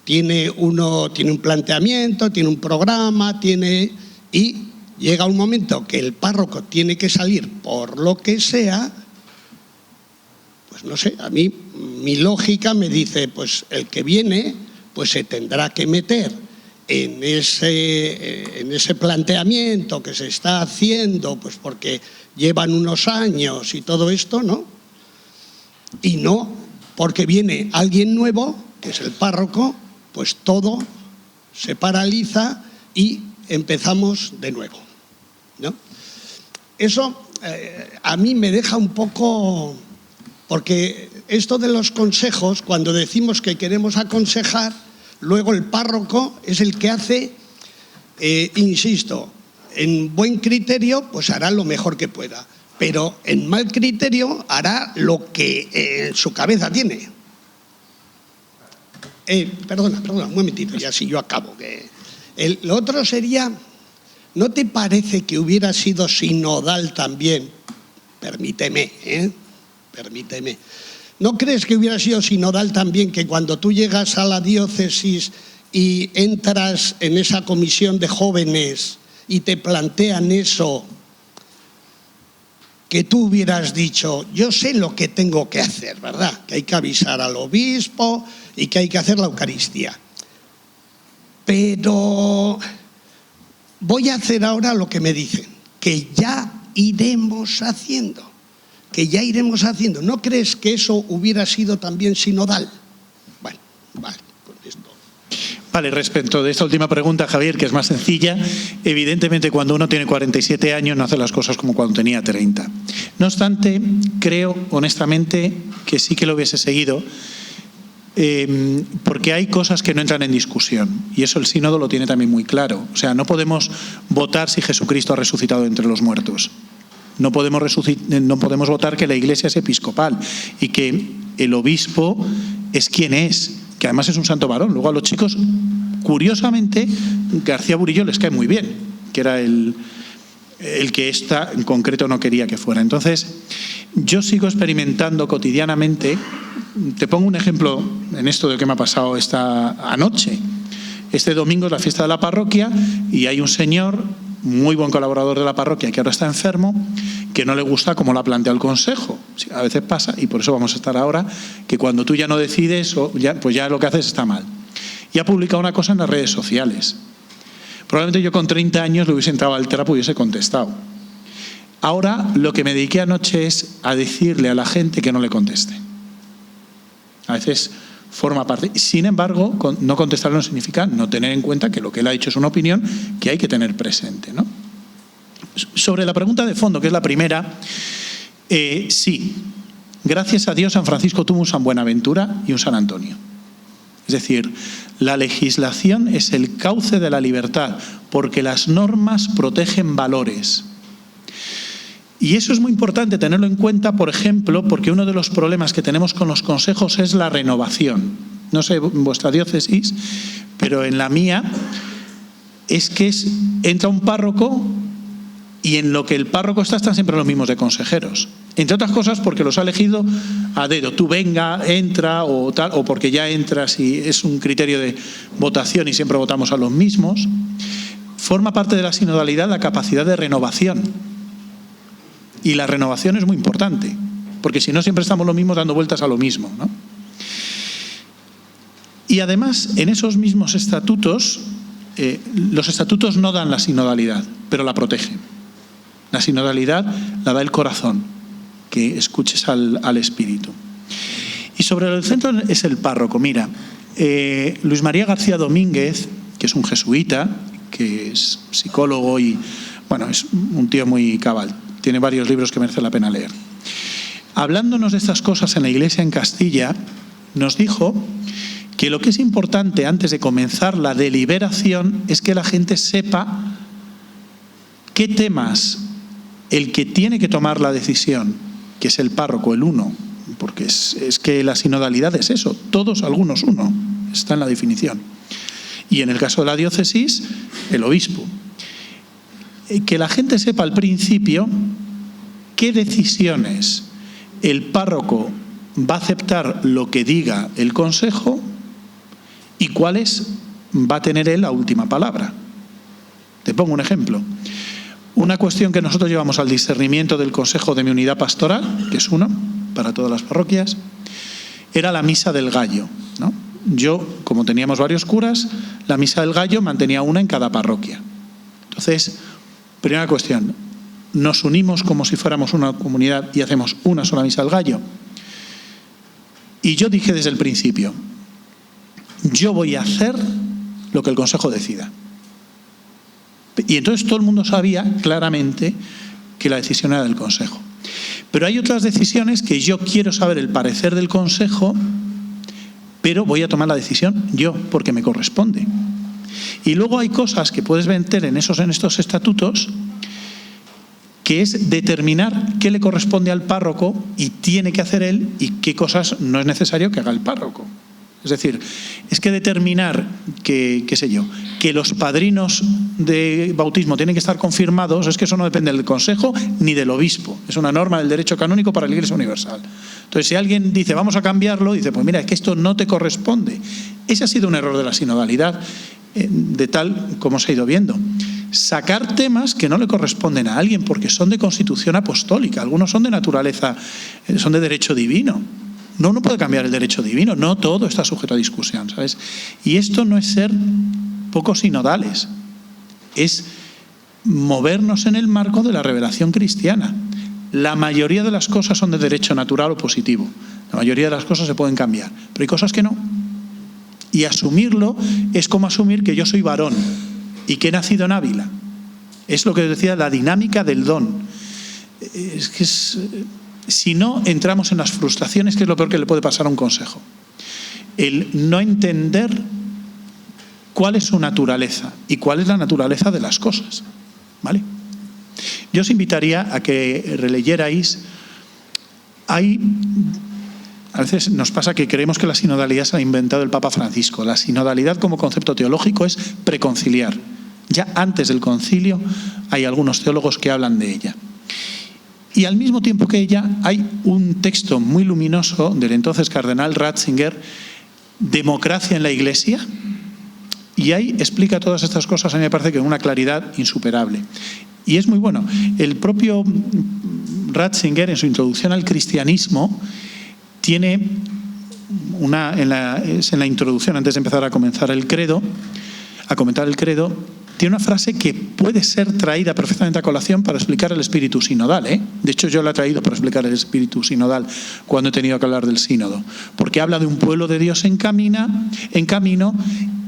tiene un planteamiento, tiene un programa, y llega un momento que el párroco tiene que salir por lo que sea, Pues no sé, a mí mi lógica me dice, pues el que viene pues se tendrá que meter en ese planteamiento que se está haciendo, pues porque llevan unos años y todo esto, ¿no? Y no porque viene alguien nuevo, que es el párroco, pues todo se paraliza y empezamos de nuevo, ¿no? Eso a mí me deja un poco, porque esto de los consejos, cuando decimos que queremos aconsejar, luego el párroco es el que hace, insisto, en buen criterio, pues hará lo mejor que pueda, pero en mal criterio hará lo que en su cabeza tiene. Perdona, un momentito, ya si yo acabo. Lo otro sería, ¿no te parece que hubiera sido sinodal también? Permíteme. ¿No crees que hubiera sido sinodal también que cuando tú llegas a la diócesis y entras en esa comisión de jóvenes y te plantean eso, que tú hubieras dicho, yo sé lo que tengo que hacer, ¿verdad? Que hay que avisar al obispo y que hay que hacer la Eucaristía. Pero voy a hacer ahora lo que me dicen, que ya iremos haciendo. ¿No crees que eso hubiera sido también sinodal? Bueno, vale, con esto. Vale, respecto de esta última pregunta, Javier, que es más sencilla, evidentemente cuando uno tiene 47 años no hace las cosas como cuando tenía 30. No obstante, creo honestamente que sí que lo hubiese seguido, porque hay cosas que no entran en discusión, y eso el sínodo lo tiene también muy claro. O sea, no podemos votar si Jesucristo ha resucitado entre los muertos. No podemos votar que la Iglesia es episcopal y que el obispo es quien es, que además es un santo varón. Luego a los chicos, curiosamente, García Burillo les cae muy bien, que era el que esta en concreto no quería que fuera. Entonces, yo sigo experimentando cotidianamente. Te pongo un ejemplo en esto de lo que me ha pasado esta anoche. Este domingo es la fiesta de la parroquia y hay un señor, muy buen colaborador de la parroquia, que ahora está enfermo, que no le gusta cómo lo ha planteado el consejo. A veces pasa, y por eso vamos a estar ahora, que cuando tú ya no decides, pues ya lo que haces está mal. Y ha publicado una cosa en las redes sociales. Probablemente yo con 30 años le hubiese entrado al trapo y hubiese contestado. Ahora lo que me dediqué anoche es a decirle a la gente que no le conteste. A veces forma parte. Sin embargo, no contestar no significa no tener en cuenta que lo que él ha dicho es una opinión que hay que tener presente, ¿no? Sobre la pregunta de fondo, que es la primera, sí, gracias a Dios San Francisco tuvo un San Buenaventura y un San Antonio. Es decir, la legislación es el cauce de la libertad, porque las normas protegen valores. Y eso es muy importante tenerlo en cuenta, por ejemplo, porque uno de los problemas que tenemos con los consejos es la renovación. No sé en vuestra diócesis, pero en la mía es que entra un párroco y en lo que el párroco están siempre los mismos de consejeros. Entre otras cosas porque los ha elegido a dedo. Tú venga, entra o tal, o porque ya entras y es un criterio de votación y siempre votamos a los mismos. Forma parte de la sinodalidad la capacidad de renovación. Y la renovación es muy importante, porque si no siempre estamos los mismos dando vueltas a lo mismo, ¿no? Y además, en esos mismos estatutos, los estatutos no dan la sinodalidad, pero la protegen. La sinodalidad la da el corazón, que escuches al Espíritu. Y sobre el centro es el párroco. Mira, Luis María García Domínguez, que es un jesuita, que es psicólogo y, bueno, es un tío muy cabal. Tiene varios libros que merece la pena leer. Hablándonos de estas cosas en la Iglesia en Castilla, nos dijo que lo que es importante antes de comenzar la deliberación es que la gente sepa qué temas el que tiene que tomar la decisión, que es el párroco, el uno, porque es que la sinodalidad es eso, todos, algunos, uno, está en la definición. Y en el caso de la diócesis, el obispo. Que la gente sepa al principio qué decisiones el párroco va a aceptar lo que diga el consejo y cuáles va a tener él la última palabra. Te pongo un ejemplo. Una cuestión que nosotros llevamos al discernimiento del Consejo de mi unidad pastoral, que es uno, para todas las parroquias, era la misa del gallo, ¿no? Yo, como teníamos varios curas, la misa del gallo mantenía una en cada parroquia. Entonces, primera cuestión, ¿nos unimos como si fuéramos una comunidad y hacemos una sola misa del gallo? Y yo dije desde el principio, yo voy a hacer lo que el Consejo decida. Y entonces todo el mundo sabía claramente que la decisión era del Consejo. Pero hay otras decisiones que yo quiero saber el parecer del Consejo, pero voy a tomar la decisión yo, porque me corresponde. Y luego hay cosas que puedes meter en estos estatutos, que es determinar qué le corresponde al párroco y tiene que hacer él y qué cosas no es necesario que haga el párroco. Es decir, es que determinar que, qué sé yo, que los padrinos de bautismo tienen que estar confirmados, es que eso no depende del Consejo ni del obispo. Es una norma del derecho canónico para la Iglesia Universal. Entonces, si alguien dice, vamos a cambiarlo, dice, pues mira, es que esto no te corresponde. Ese ha sido un error de la sinodalidad, de tal como se ha ido viendo. Sacar temas que no le corresponden a alguien porque son de constitución apostólica, algunos son de naturaleza, son de derecho divino. No uno puede cambiar el derecho divino, no todo está sujeto a discusión, ¿sabes? Y esto no es ser poco sinodales, es movernos en el marco de la revelación cristiana. La mayoría de las cosas son de derecho natural o positivo, la mayoría de las cosas se pueden cambiar, pero hay cosas que no. Y asumirlo es como asumir que yo soy varón y que he nacido en Ávila. Es lo que decía, la dinámica del don. Es que si no, entramos en las frustraciones, que es lo peor que le puede pasar a un consejo. El no entender cuál es su naturaleza y cuál es la naturaleza de las cosas, ¿vale? Yo os invitaría a que releyerais. A veces nos pasa que creemos que la sinodalidad se ha inventado el Papa Francisco. La sinodalidad como concepto teológico es preconciliar. Ya antes del concilio hay algunos teólogos que hablan de ella. Y al mismo tiempo que ella hay un texto muy luminoso del entonces cardenal Ratzinger, Democracia en la Iglesia, y ahí explica todas estas cosas, a mí me parece que con una claridad insuperable. Y es muy bueno. El propio Ratzinger, en su introducción al cristianismo, tiene en la introducción, antes de empezar a comentar el credo, tiene una frase que puede ser traída perfectamente a colación para explicar el espíritu sinodal, ¿eh? De hecho, yo la he traído para explicar el espíritu sinodal cuando he tenido que hablar del sínodo. Porque habla de un pueblo de Dios en camino,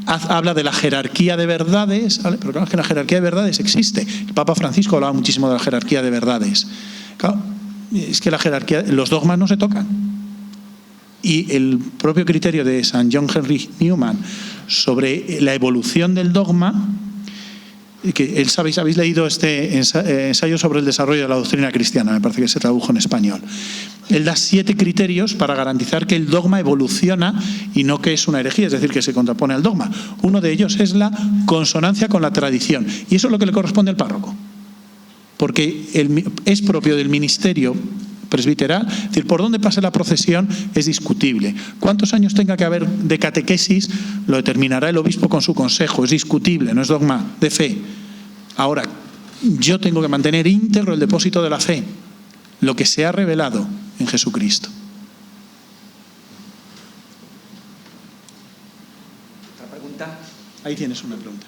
habla de la jerarquía de verdades, ¿vale? Pero claro, es que la jerarquía de verdades existe. El Papa Francisco hablaba muchísimo de la jerarquía de verdades. Claro, es que la jerarquía, los dogmas no se tocan. Y el propio criterio de San John Henry Newman sobre la evolución del dogma, que habéis leído este ensayo sobre el desarrollo de la doctrina cristiana, me parece que se tradujo en español. Él da 7 criterios para garantizar que el dogma evoluciona y no que es una herejía, es decir, que se contrapone al dogma. Uno de ellos es la consonancia con la tradición, y eso es lo que le corresponde al párroco, porque es propio del ministerio presbiteral, es decir, por dónde pase la procesión es discutible. Cuántos años tenga que haber de catequesis lo determinará el obispo con su consejo, es discutible, no es dogma de fe. Ahora, yo tengo que mantener íntegro el depósito de la fe, lo que se ha revelado en Jesucristo. ¿Otra pregunta? Ahí tienes una pregunta.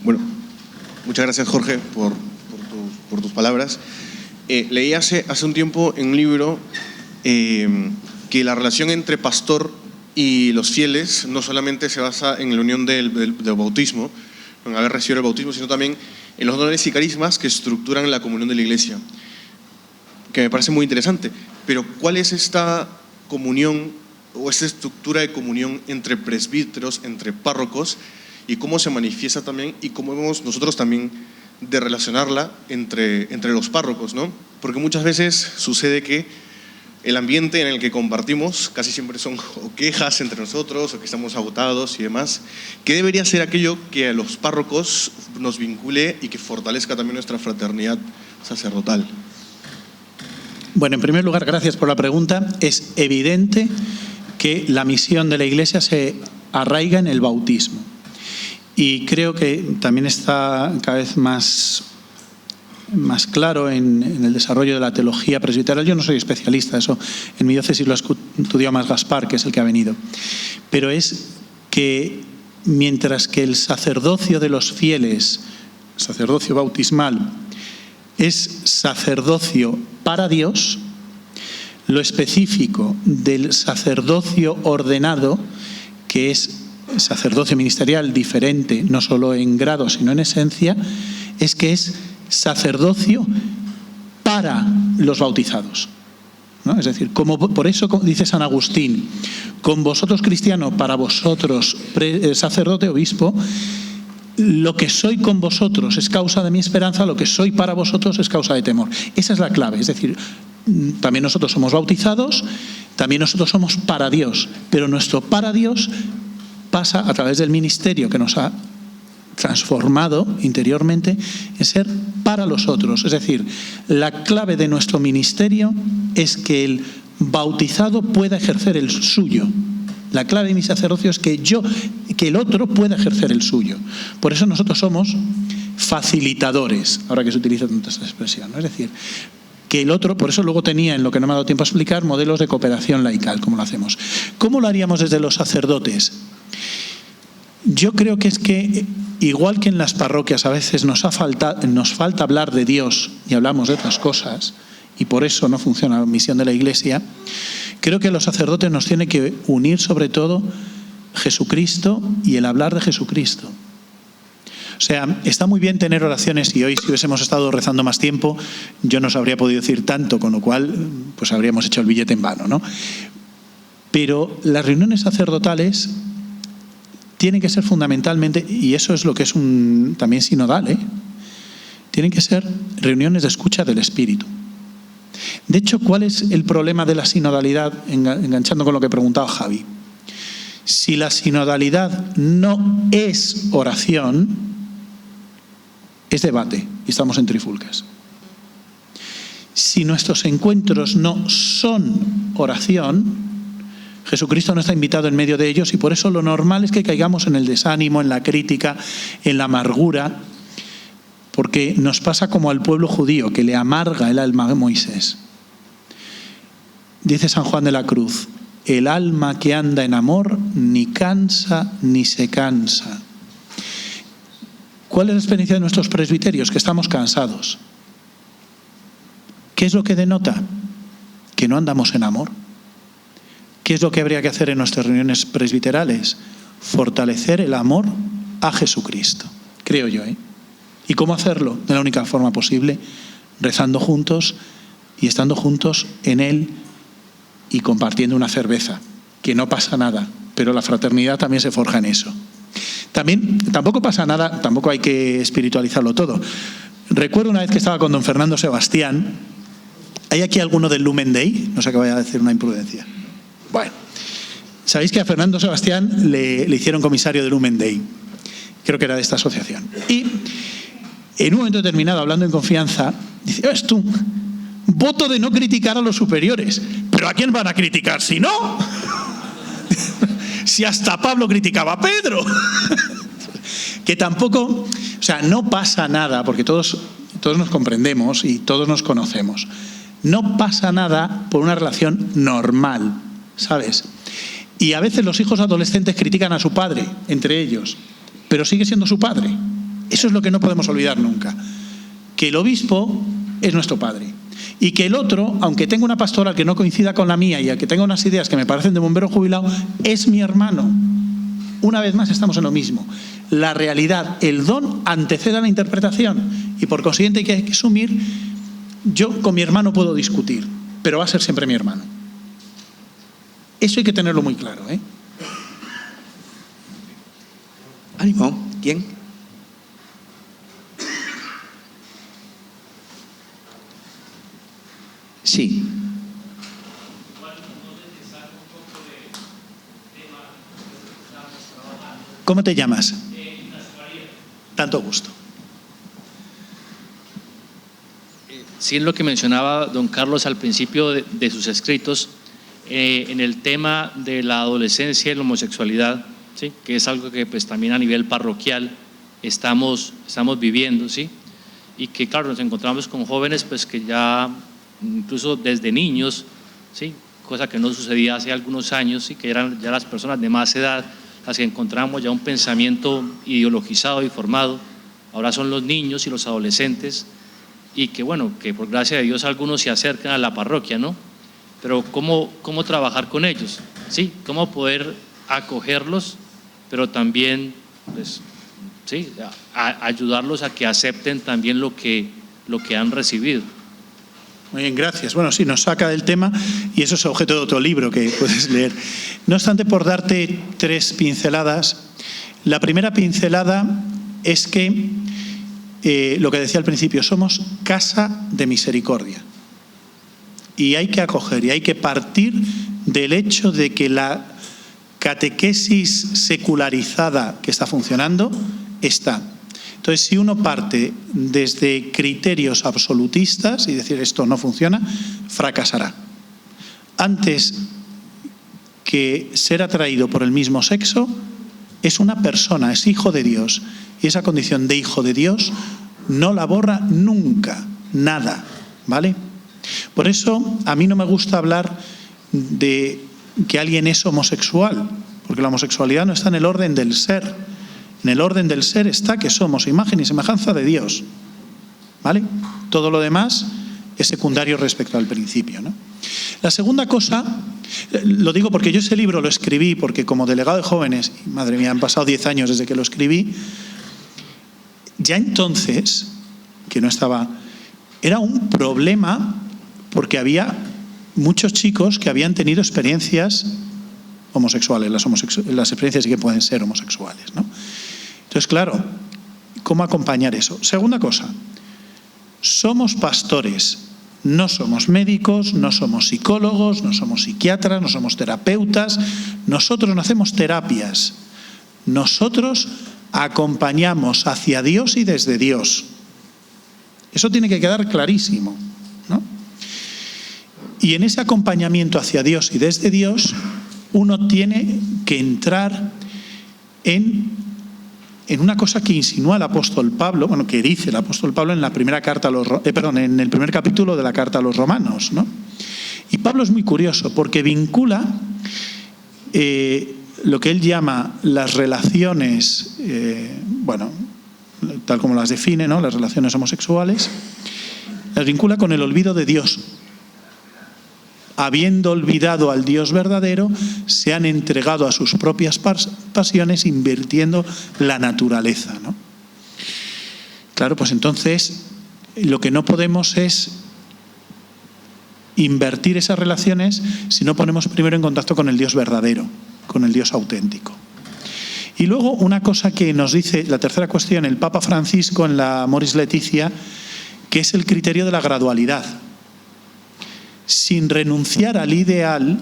Bueno, muchas gracias, Jorge, por tus palabras. Leí hace un tiempo en un libro que la relación entre pastor y los fieles no solamente se basa en la unión del bautismo, en haber recibido el bautismo, sino también en los dones y carismas que estructuran la comunión de la Iglesia, que me parece muy interesante. Pero ¿cuál es esta comunión o esta estructura de comunión entre presbíteros, entre párrocos, y cómo se manifiesta también y cómo vemos nosotros también de relacionarla entre los párrocos, ¿no? Porque muchas veces sucede que el ambiente en el que compartimos casi siempre son o quejas entre nosotros o que estamos agotados y demás. ¿Qué debería ser aquello que a los párrocos nos vincule y que fortalezca también nuestra fraternidad sacerdotal? Bueno, en primer lugar, gracias por la pregunta. Es evidente que la misión de la Iglesia se arraiga en el bautismo. Y creo que también está cada vez más más claro en el desarrollo de la teología presbiteral. Yo no soy especialista, eso en mi diócesis lo ha estudiado más Gaspar, que es el que ha venido. Pero es que mientras que el sacerdocio de los fieles, sacerdocio bautismal, es sacerdocio para Dios, lo específico del sacerdocio ordenado, que es sacerdocio ministerial diferente, no solo en grado, sino en esencia, es que es sacerdocio para los bautizados, ¿no? Es decir, por eso dice San Agustín, con vosotros cristiano, para vosotros sacerdote, obispo, lo que soy con vosotros es causa de mi esperanza, lo que soy para vosotros es causa de temor. Esa es la clave, es decir, también nosotros somos bautizados, también nosotros somos para Dios, pero nuestro para Dios pasa a través del ministerio que nos ha transformado interiormente en ser para los otros. Es decir, la clave de nuestro ministerio es que el bautizado pueda ejercer el suyo. La clave de mi sacerdocio es que el otro pueda ejercer el suyo. Por eso nosotros somos facilitadores, ahora que se utiliza tanto esta expresión, ¿no? Es decir, que el otro, por eso luego tenía, en lo que no me ha dado tiempo a explicar, modelos de cooperación laical, ¿cómo lo hacemos? ¿Cómo lo haríamos desde los sacerdotes? Yo creo que es que, igual que en las parroquias a veces nos falta hablar de Dios y hablamos de otras cosas, y por eso no funciona la misión de la Iglesia, creo que a los sacerdotes nos tiene que unir sobre todo Jesucristo y el hablar de Jesucristo. O sea, está muy bien tener oraciones, y hoy si hubiésemos estado rezando más tiempo yo no os habría podido decir tanto, con lo cual pues habríamos hecho el billete en vano, ¿no? Pero las reuniones sacerdotales tienen que ser fundamentalmente, y eso es lo que es también sinodal, tienen que ser reuniones de escucha del Espíritu. De hecho, ¿cuál es el problema de la sinodalidad? Enganchando con lo que preguntaba Javi. Si la sinodalidad no es oración, es debate y estamos en trifulcas. Si nuestros encuentros no son oración, Jesucristo no está invitado en medio de ellos, y por eso lo normal es que caigamos en el desánimo, en la crítica, en la amargura, porque nos pasa como al pueblo judío, que le amarga el alma a Moisés. Dice San Juan de la Cruz, el alma que anda en amor ni cansa ni se cansa. ¿Cuál es la experiencia de nuestros presbiterios? Que estamos cansados. ¿Qué es lo que denota? Que no andamos en amor. ¿Qué es lo que habría que hacer en nuestras reuniones presbiterales? Fortalecer el amor a Jesucristo, creo yo, ¿Y cómo hacerlo? De la única forma posible, rezando juntos y estando juntos en Él y compartiendo una cerveza, que no pasa nada, pero la fraternidad también se forja en eso. Tampoco pasa nada, tampoco hay que espiritualizarlo todo. Recuerdo una vez que estaba con don Fernando Sebastián. ¿Hay aquí alguno del Lumen Dei? No sé que vaya a decir una imprudencia. Bueno, sabéis que a Fernando Sebastián le hicieron comisario del Lumen Dei. Creo que era de esta asociación. Y en un momento determinado, hablando en confianza, dice, ¿ves tú? Voto de no criticar a los superiores. ¿Pero a quién van a criticar si no? Si hasta Pablo criticaba a Pedro. Que tampoco, o sea, no pasa nada, porque todos nos comprendemos y todos nos conocemos. No pasa nada por una relación normal, ¿sabes? Y a veces los hijos adolescentes critican a su padre, entre ellos, pero sigue siendo su padre. Eso es lo que no podemos olvidar nunca. Que el obispo es nuestro padre. Y que el otro, aunque tenga una pastoral que no coincida con la mía y que tenga unas ideas que me parecen de bombero jubilado, es mi hermano. Una vez más estamos en lo mismo. La realidad, el don antecede a la interpretación. Y por consiguiente hay que asumir, yo con mi hermano puedo discutir, pero va a ser siempre mi hermano. Eso hay que tenerlo muy claro, Ánimo. ¿Quién? Sí. ¿Cómo te llamas? Tanto gusto. Sí, es lo que mencionaba don Carlos al principio de sus escritos, en el tema de la adolescencia y la homosexualidad, ¿sí? Que es algo que pues también a nivel parroquial estamos viviendo, ¿sí? y que claro, nos encontramos con jóvenes pues que ya incluso desde niños, ¿sí?, cosa que no sucedía hace algunos años, y que eran ya las personas de más edad las que encontramos ya un pensamiento ideologizado y formado. Ahora son los niños y los adolescentes, y que bueno, que por gracia de Dios algunos se acercan a la parroquia, ¿no? Pero ¿cómo trabajar con ellos? ¿Sí? ¿Cómo poder acogerlos, pero también pues, ¿sí?, ayudarlos a que acepten también lo que han recibido? Muy bien, gracias. Bueno, sí, nos saca del tema y eso es objeto de otro libro que puedes leer. No obstante, por darte 3 pinceladas, la primera pincelada es que lo que decía al principio, somos casa de misericordia y hay que acoger y hay que partir del hecho de que la catequesis secularizada que está funcionando está. Entonces, si uno parte desde criterios absolutistas y decir esto no funciona, fracasará. Antes que ser atraído por el mismo sexo, es una persona, es hijo de Dios. Y esa condición de hijo de Dios no la borra nunca, nada, ¿vale? Por eso a mí no me gusta hablar de que alguien es homosexual, porque la homosexualidad no está en el orden del ser. En el orden del ser está que somos imagen y semejanza de Dios, ¿vale? Todo lo demás es secundario respecto al principio, ¿no? La segunda cosa, lo digo porque yo ese libro lo escribí porque como delegado de jóvenes, y madre mía, han pasado 10 años desde que lo escribí, ya entonces, que no estaba, era un problema porque había muchos chicos que habían tenido experiencias homosexuales, las experiencias sí que pueden ser homosexuales, ¿no? Entonces, claro, ¿cómo acompañar eso? Segunda cosa, somos pastores, no somos médicos, no somos psicólogos, no somos psiquiatras, no somos terapeutas, nosotros no hacemos terapias, nosotros acompañamos hacia Dios y desde Dios. Eso tiene que quedar clarísimo, ¿no? Y en ese acompañamiento hacia Dios y desde Dios, uno tiene que entrar en una cosa que insinúa el apóstol Pablo, bueno, que dice el apóstol Pablo en la primera carta a los, en el primer capítulo de la carta a los Romanos, ¿no? Y Pablo es muy curioso porque vincula lo que él llama las relaciones, bueno, tal como las define, ¿no?, las relaciones homosexuales, las vincula con el olvido de Dios. Habiendo olvidado al Dios verdadero, se han entregado a sus propias pasiones, invirtiendo la naturaleza, ¿no? Claro, pues entonces lo que no podemos es invertir esas relaciones si no ponemos primero en contacto con el Dios verdadero, con el Dios auténtico. Y luego una cosa que nos dice, la tercera cuestión, el Papa Francisco en la Amoris Laetitia, que es el criterio de la gradualidad. Sin renunciar al ideal,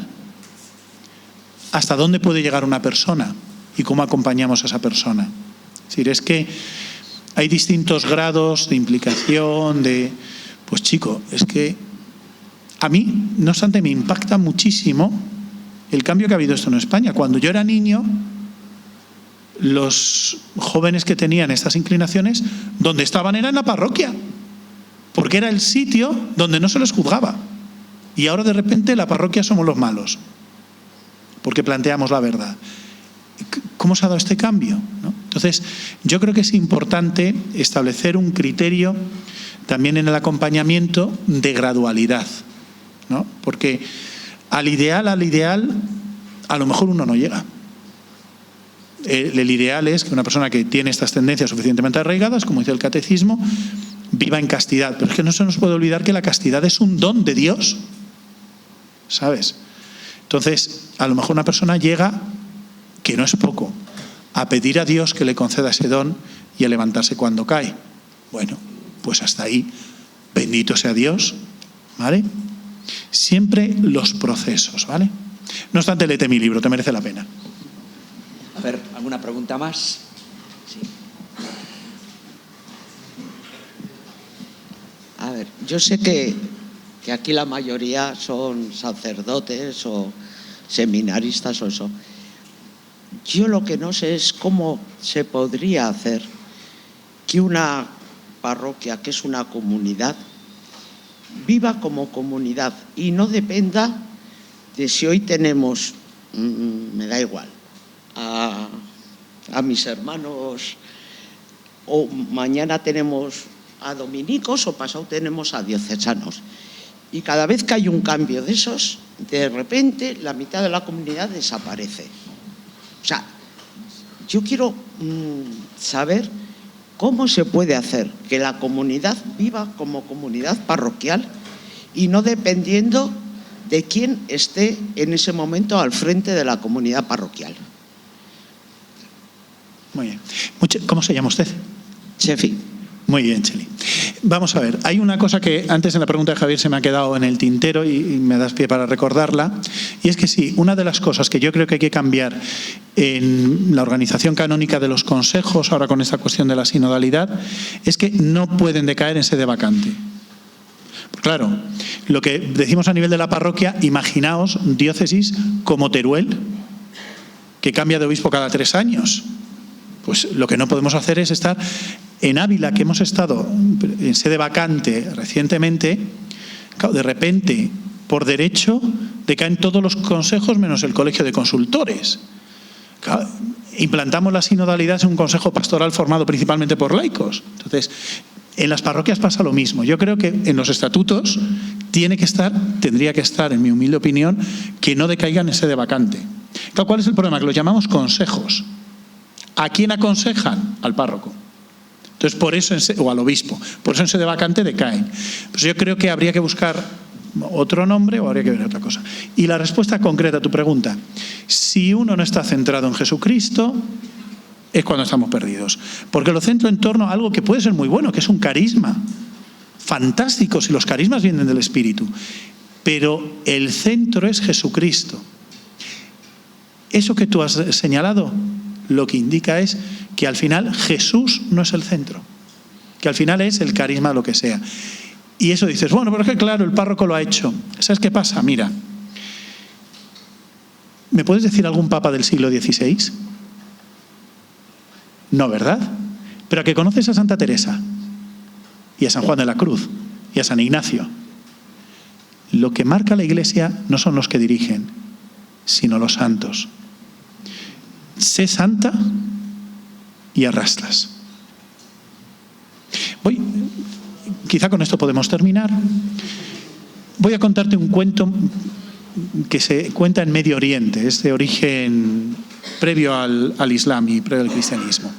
¿hasta dónde puede llegar una persona? ¿Y cómo acompañamos a esa persona? Es decir, es que hay distintos grados de implicación, pues chico, es que a mí, no obstante, me impacta muchísimo el cambio que ha habido esto en España. Cuando yo era niño, los jóvenes que tenían estas inclinaciones, donde estaban era en la parroquia, porque era el sitio donde no se les juzgaba. Y ahora de repente la parroquia somos los malos, porque planteamos la verdad. ¿Cómo se ha dado este cambio?, ¿no? Entonces, yo creo que es importante establecer un criterio también en el acompañamiento de gradualidad, ¿no? Porque al ideal, a lo mejor uno no llega. El ideal es que una persona que tiene estas tendencias suficientemente arraigadas, como dice el catecismo, viva en castidad. Pero es que no se nos puede olvidar que la castidad es un don de Dios, ¿sabes? Entonces, a lo mejor una persona llega, que no es poco, a pedir a Dios que le conceda ese don y a levantarse cuando cae. Bueno, pues hasta ahí, bendito sea Dios, ¿vale? Siempre los procesos, ¿vale? No obstante, léete mi libro, te merece la pena. A ver, ¿alguna pregunta más? Sí. A ver, yo sé que aquí la mayoría son sacerdotes o seminaristas o eso. Yo lo que no sé es cómo se podría hacer que una parroquia, que es una comunidad, viva como comunidad y no dependa de si hoy tenemos, me da igual, a mis hermanos, o mañana tenemos a dominicos o pasado tenemos a diocesanos. Y cada vez que hay un cambio de esos, de repente la mitad de la comunidad desaparece. O sea, yo quiero saber cómo se puede hacer que la comunidad viva como comunidad parroquial y no dependiendo de quién esté en ese momento al frente de la comunidad parroquial. Muy bien. ¿Cómo se llama usted? Chefi. Muy bien, Cheli. Vamos a ver, hay una cosa que antes en la pregunta de Javier se me ha quedado en el tintero y me das pie para recordarla, y es que sí, una de las cosas que yo creo que hay que cambiar en la organización canónica de los consejos, ahora con esta cuestión de la sinodalidad, es que no pueden decaer en sede vacante. Claro, lo que decimos a nivel de la parroquia, imaginaos diócesis como Teruel, que cambia de obispo cada 3 años. Pues lo que no podemos hacer es estar en Ávila, que hemos estado en sede vacante recientemente, claro, de repente, por derecho, decaen todos los consejos menos el colegio de consultores. Claro, implantamos la sinodalidad en un consejo pastoral formado principalmente por laicos. Entonces, en las parroquias pasa lo mismo. Yo creo que en los estatutos tendría que estar, en mi humilde opinión, que no decaigan en sede vacante. Claro, ¿cuál es el problema? Que los llamamos consejos. ¿A quién aconsejan? Al párroco. Entonces, por eso, o al obispo. Por eso en sede vacante decaen. Pues yo creo que habría que buscar otro nombre o habría que ver otra cosa. Y la respuesta concreta a tu pregunta: si uno no está centrado en Jesucristo, es cuando estamos perdidos. Porque lo centro en torno a algo que puede ser muy bueno, que es un carisma. Fantástico, si los carismas vienen del Espíritu. Pero el centro es Jesucristo. Eso que tú has señalado, lo que indica es que al final Jesús no es el centro, que al final es el carisma, lo que sea. Y eso dices, bueno, pero es que claro, el párroco lo ha hecho. ¿Sabes qué pasa? Mira, ¿me puedes decir algún papa del siglo XVI? No, ¿verdad? Pero a que conoces a Santa Teresa y a San Juan de la Cruz y a San Ignacio. Lo que marca la Iglesia no son los que dirigen, sino los santos. Sé santa y arrastras. Quizá con esto podemos terminar. Voy a contarte un cuento que se cuenta en Medio Oriente, es de origen previo al Islam y previo al cristianismo.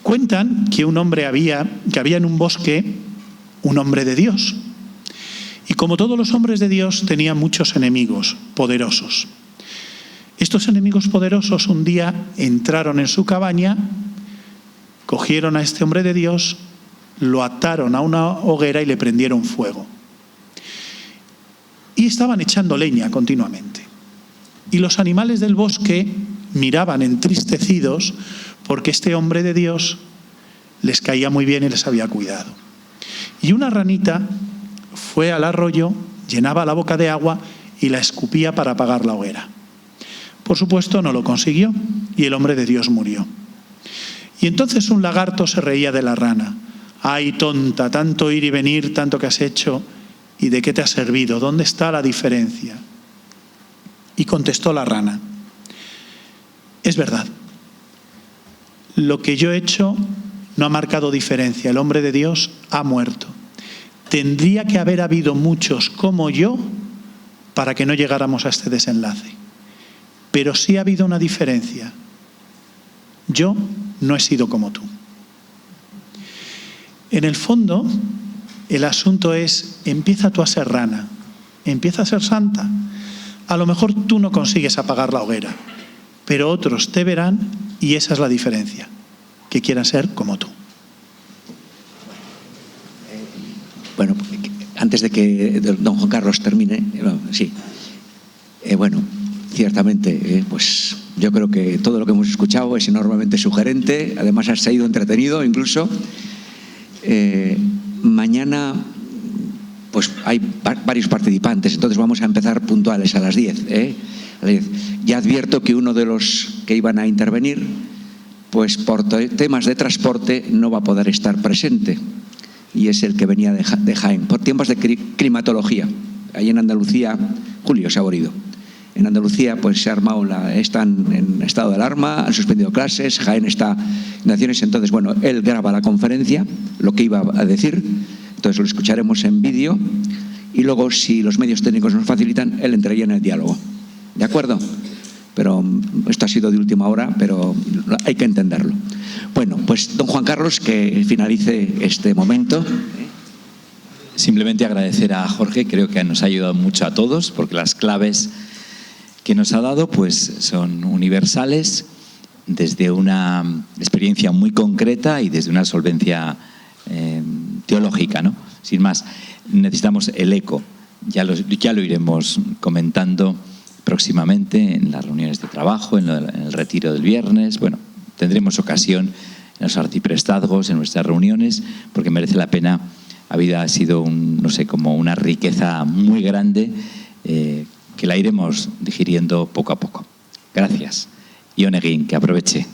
Cuentan que había en un bosque un hombre de Dios. Y como todos los hombres de Dios, tenía muchos enemigos poderosos. Estos enemigos poderosos un día entraron en su cabaña, cogieron a este hombre de Dios, lo ataron a una hoguera y le prendieron fuego. Y estaban echando leña continuamente. Y los animales del bosque miraban entristecidos porque este hombre de Dios les caía muy bien y les había cuidado. Y una ranita fue al arroyo, llenaba la boca de agua y la escupía para apagar la hoguera. Por supuesto, no lo consiguió y el hombre de Dios murió. Y entonces un lagarto se reía de la rana. ¡Ay, tonta! Tanto ir y venir, tanto que has hecho, ¿y de qué te ha servido? ¿Dónde está la diferencia? Y contestó la rana: es verdad. Lo que yo he hecho no ha marcado diferencia. El hombre de Dios ha muerto. Tendría que haber habido muchos como yo para que no llegáramos a este desenlace. Pero sí ha habido una diferencia. Yo no he sido como tú. En el fondo, el asunto es, empieza tú a ser rana, empieza a ser santa. A lo mejor tú no consigues apagar la hoguera, pero otros te verán y esa es la diferencia, que quieran ser como tú. Bueno, antes de que don Juan Carlos termine, sí. Ciertamente, pues yo creo que todo lo que hemos escuchado es enormemente sugerente, además ha sido entretenido incluso. Mañana pues hay varios participantes, entonces vamos a empezar puntuales a las 10. A las 10. Ya advierto que uno de los que iban a intervenir, pues por temas de transporte no va a poder estar presente. y es el que venía de Jaén, por tiempos de climatología. Ahí en Andalucía, Julio Saborido. En Andalucía pues se ha armado, están en estado de alarma, han suspendido clases, Jaén está en naciones, entonces bueno, él graba la conferencia, lo que iba a decir, entonces lo escucharemos en vídeo y luego si los medios técnicos nos facilitan, él entraría en el diálogo. ¿De acuerdo? Pero esto ha sido de última hora, pero hay que entenderlo. Bueno, pues don Juan Carlos, que finalice este momento. Simplemente agradecer a Jorge, creo que nos ha ayudado mucho a todos, porque las claves que nos ha dado pues son universales, desde una experiencia muy concreta y desde una solvencia teológica, ¿no? Sin más, necesitamos el eco, ya lo iremos comentando próximamente en las reuniones de trabajo, en el retiro del viernes. Bueno, tendremos ocasión en los arciprestazgos, en nuestras reuniones, porque merece la pena. Ha sido como una riqueza muy grande que la iremos digiriendo poco a poco. Gracias. Y Onegin, que aproveche.